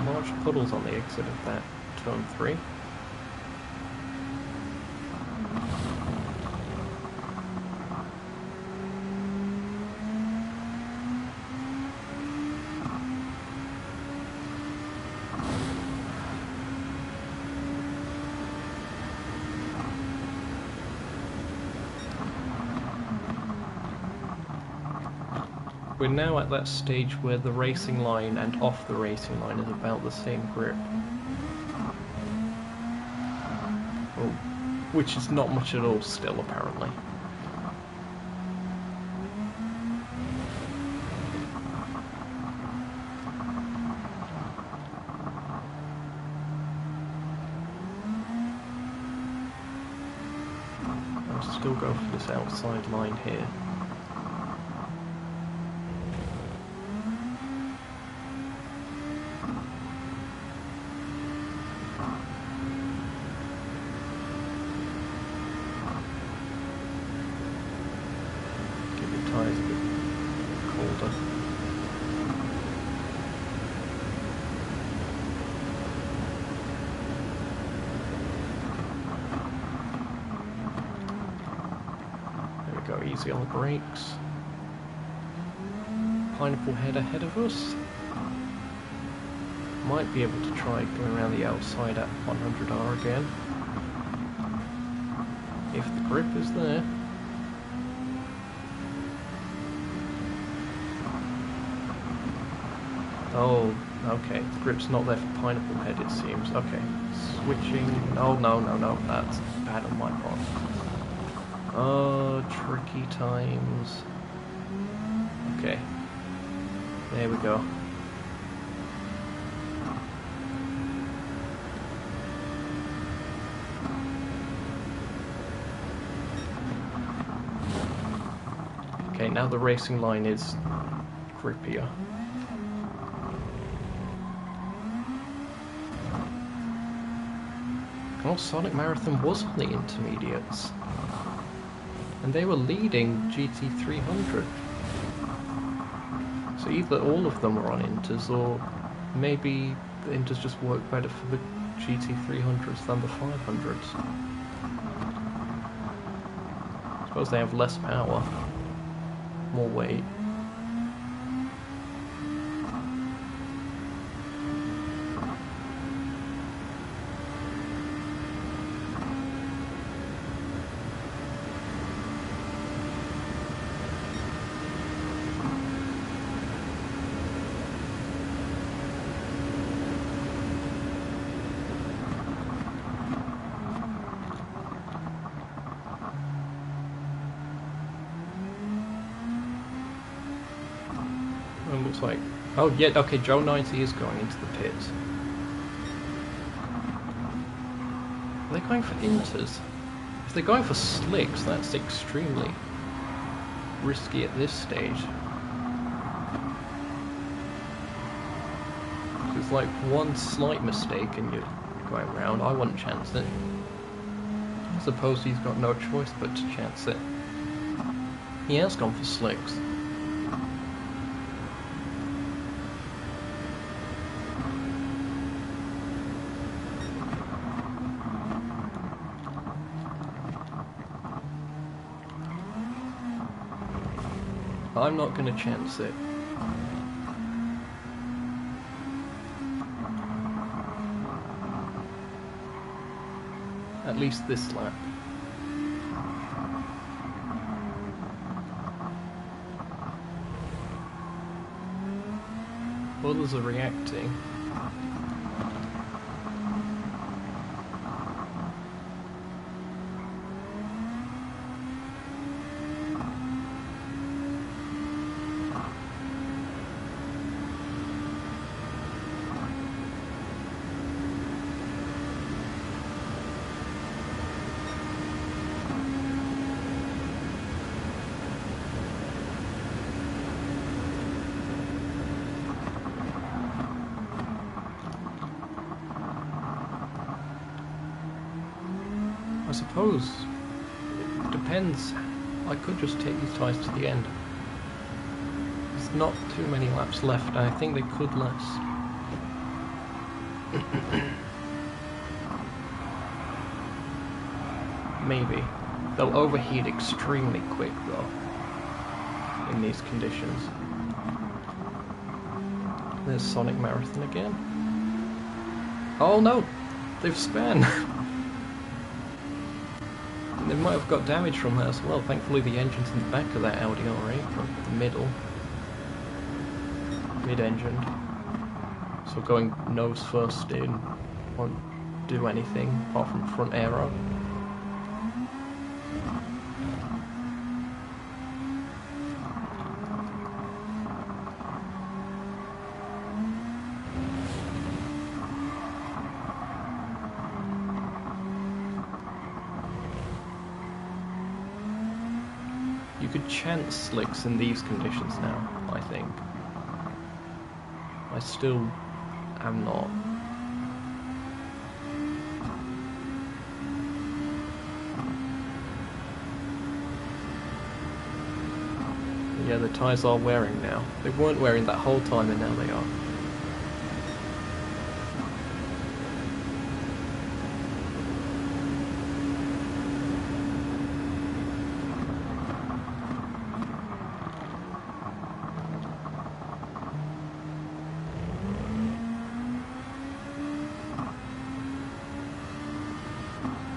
Large puddles on the exit of that turn 3. We're now at that stage where the racing line and off the racing line is about the same grip. Oh, which is not much at all still, apparently. I'll still go for this outside line here. Easy on the brakes. Pineapple Head ahead of us. Might be able to try going around the outside at 100R again. If the grip is there. Oh, okay. The grip's not there for Pineapple Head, it seems. Okay. Switching. Oh, no. That's bad on my part. Oh, tricky times. Okay. There we go. Okay, now the racing line is grippier. Oh, Sonic Marathon was on the intermediates. And they were leading GT300. So either all of them were on Inters, or maybe the Inters just work better for the GT300s than the 500s. I suppose they have less power, more weight. Looks like... Oh, yeah, okay, Joe 90 is going into the pits. Are they going for inters? If they're going for slicks, that's extremely risky at this stage. It's like one slight mistake and you're going round. I wouldn't chance it. I suppose he's got no choice but to chance it. He has gone for slicks. I'm not going to chance it. At least this lap. Others are reacting. I suppose it depends. I could just take these tyres to the end. There's not too many laps left, and I think they could last. Maybe. They'll overheat extremely quick though in these conditions. There's Sonic Marathon again. Oh no! They've spun! They might have got damage from that as well. Thankfully the engine's in the back of that Audi already, from the middle. Mid-engined. So going nose first in won't do anything apart from front aero. You could chance slicks in these conditions now, I think. I still am not. Yeah, the tyres are wearing now. They weren't wearing that whole time and now they are.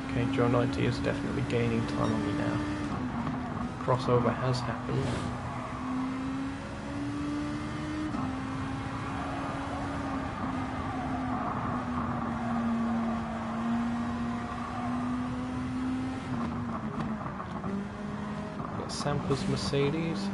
Okay, Joe 90 is definitely gaining time on me now. Crossover has happened. Got Sampa's Mercedes.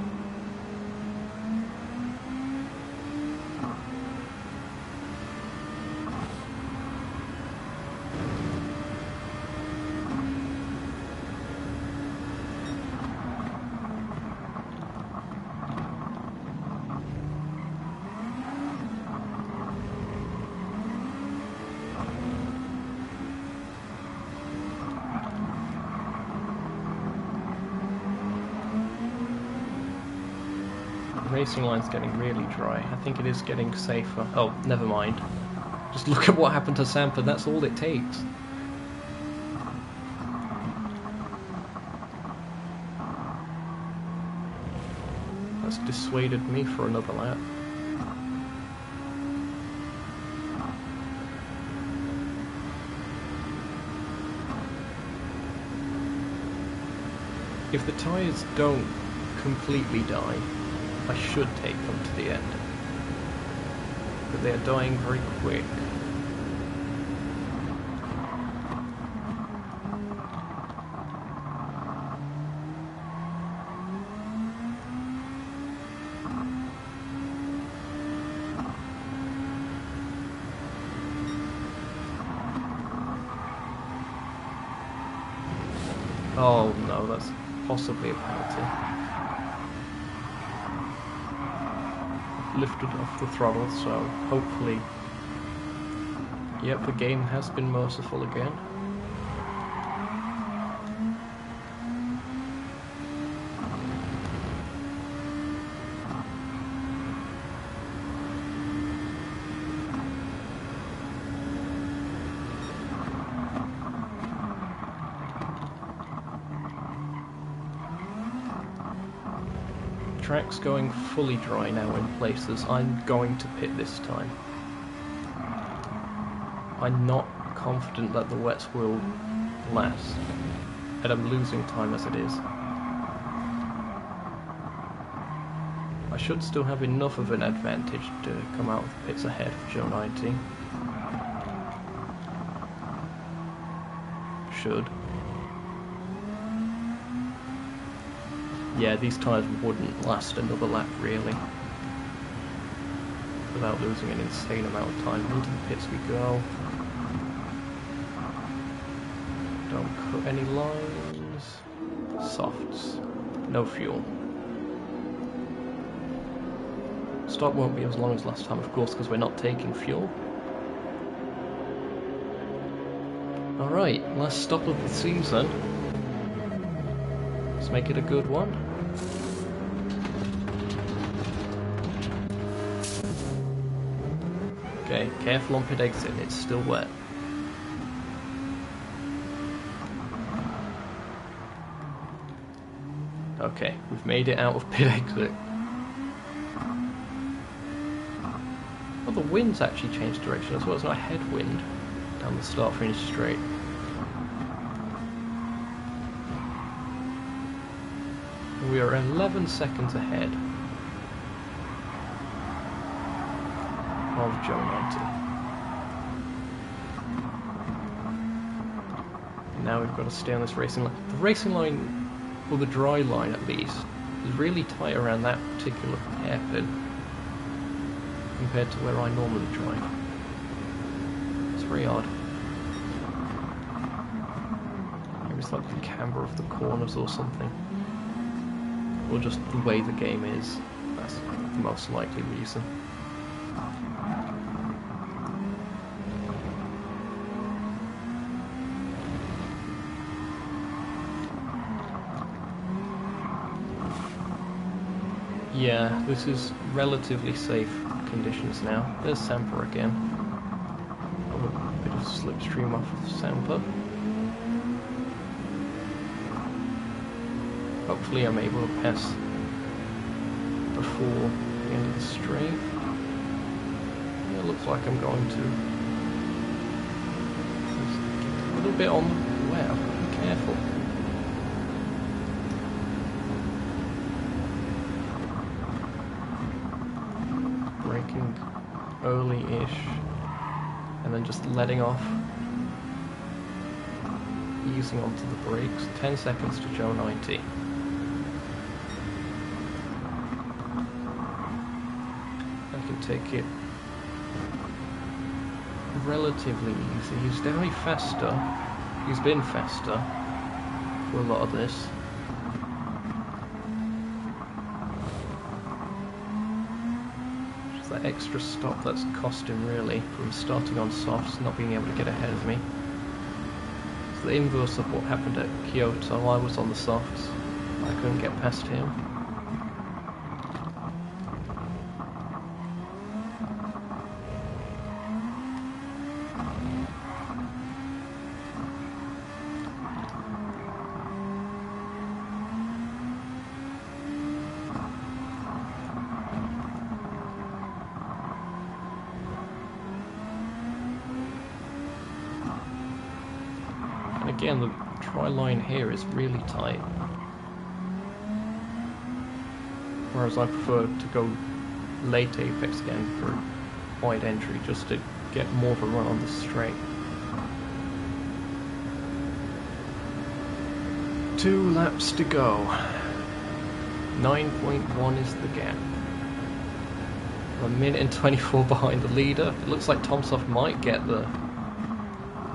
Racing line's getting really dry. I think it is getting safer. Oh, never mind. Just look at what happened to Sampa, that's all it takes. That's dissuaded me for another lap. If the tyres don't completely die, I should take them to the end, but they are dying very quick. Oh no, that's possibly a penalty. Lifted off the throttle, so hopefully... Yep, the game has been merciful again. Track's going fully dry now in places. I'm going to pit this time. I'm not confident that the wets will last, and I'm losing time as it is. I should still have enough of an advantage to come out of the pits ahead of Joe 90. Should. Yeah, these tyres wouldn't last another lap really, without losing an insane amount of time. Into the pits we go. Don't cut any lines. Softs. No fuel. Stop won't be as long as last time, of course, because we're not taking fuel. Alright, last stop of the season. Let's make it a good one. Okay, careful on pit exit, it's still wet. Okay, we've made it out of pit exit. Oh, the wind's actually changed direction as well. It's not a headwind down the start-finish straight. We are 11 seconds ahead of Joe 90. Now we've got to stay on this racing line. The racing line, or the dry line at least, is really tight around that particular hairpin compared to where I normally drive. It's very odd. Maybe it's like the camber of the corners or something. Or just the way the game is. That's the most likely reason. Yeah, this is relatively safe conditions now. There's Samper again. A bit of slipstream off of Samper. Hopefully I'm able to pass before the end of the straight. Yeah, it looks like I'm going to. Just a little bit on the wet, be careful. Braking early-ish, and then just letting off. Easing onto the brakes. 10 seconds to Joe 90. Take it relatively easy. He's definitely faster. He's been faster for a lot of this. Just that extra stop that's cost him really from starting on softs, not being able to get ahead of me. It's the inverse of what happened at Kyoto. I was on the softs. I couldn't get past him. Again, the try line here is really tight, whereas I prefer to go late apex again for wide entry just to get more of a run on the straight. 2 laps to go. 9.1 is the gap. I'm 1 minute and 24 behind the leader. It looks like Tomsoft might get the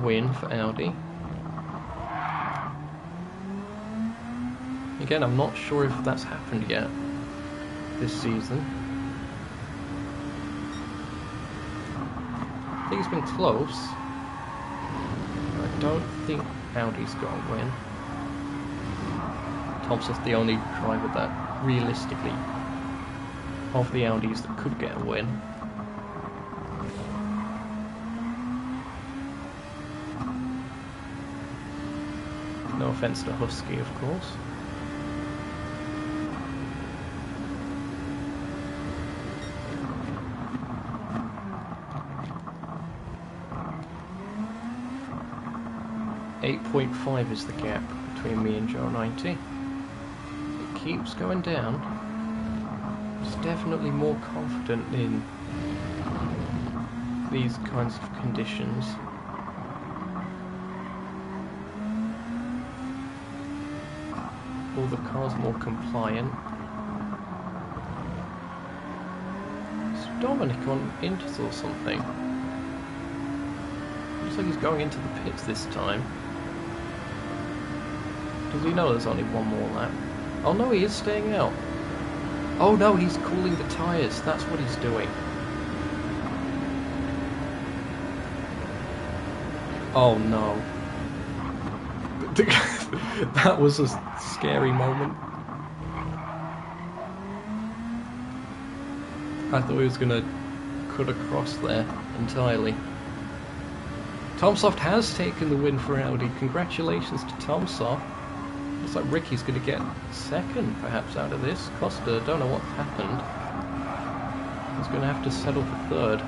win for Audi. Again, I'm not sure if that's happened yet this season. I think it's been close. I don't think Audi's got a win. Thompson's the only driver that, realistically, of the Audis that could get a win. No offense to Husky, of course. .5 is the gap between me and Joe 90. It keeps going down. It's definitely more confident in these kinds of conditions. All the cars more compliant. Is Dominic on Inters or something? Looks like he's going into the pits this time. Does he know there's only one more lap? Oh no, he is staying out. Oh no, he's cooling the tyres. That's what he's doing. Oh no. That was a scary moment. I thought he was going to cut across there entirely. Tomsoft has taken the win for Audi. Congratulations to Tomsoft. Looks like Ricky's going to get second, perhaps, out of this. Costa, don't know what happened. He's going to have to settle for third.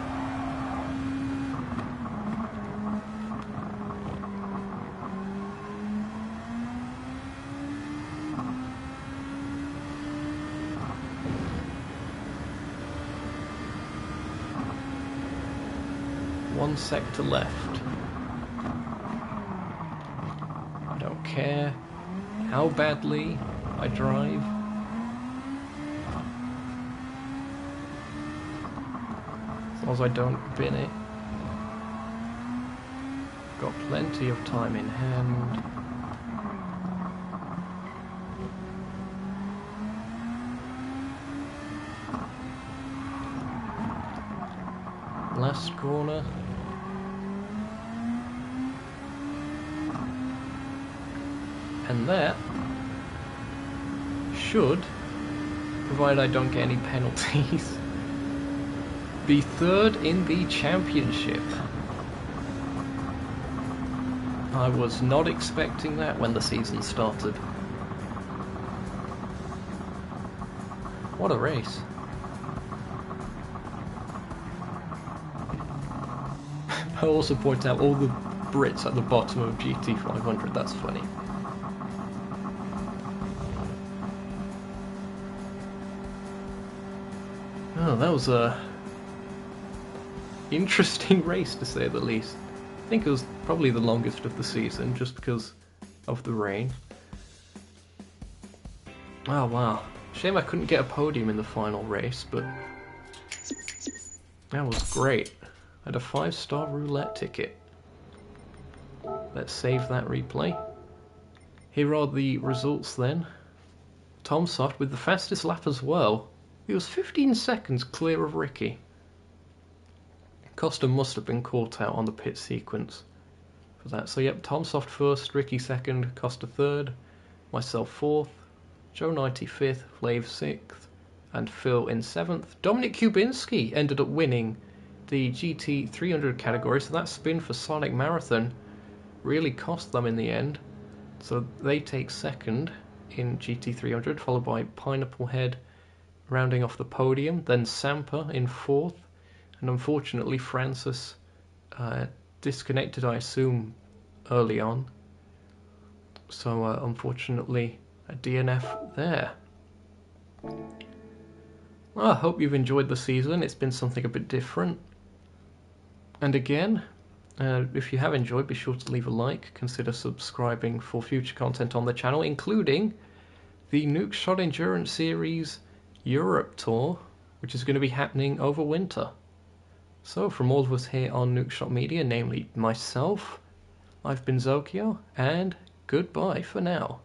One sector left. I don't care how badly I drive. As long as I don't bin it. Got plenty of time in hand. Last corner. And that should, provided I don't get any penalties, be third in the championship. I was not expecting that when the season started. What a race. I'll also point out all the Brits at the bottom of GT500, that's funny. Oh, that was a interesting race, to say the least. I think it was probably the longest of the season, just because of the rain. Oh wow, shame I couldn't get a podium in the final race, but that was great. I had a 5-star roulette ticket. Let's save that replay. Here are the results then. Tomsoft with the fastest lap as well. He was 15 seconds clear of Ricky. Costa must have been caught out on the pit sequence for that. So yep, Tomsoft first, Ricky second, Costa third, myself fourth, Joe 90 fifth, Flav sixth, and Phil in seventh. Dominic Kubinski ended up winning the GT 300 category, so that spin for Sonic Marathon really cost them in the end. So they take second in GT 300, followed by Pineapple Head rounding off the podium, then Sampa in fourth, and unfortunately Francis disconnected, I assume, early on. So unfortunately a DNF there. Well, I hope you've enjoyed the season. It's been something a bit different. And again, if you have enjoyed, be sure to leave a like, consider subscribing for future content on the channel, including the Nukeshot Endurance Series Europe Tour, which is going to be happening over winter. So from all of us here on Nukeshot Media, namely myself, I've been Zokyo, and goodbye for now.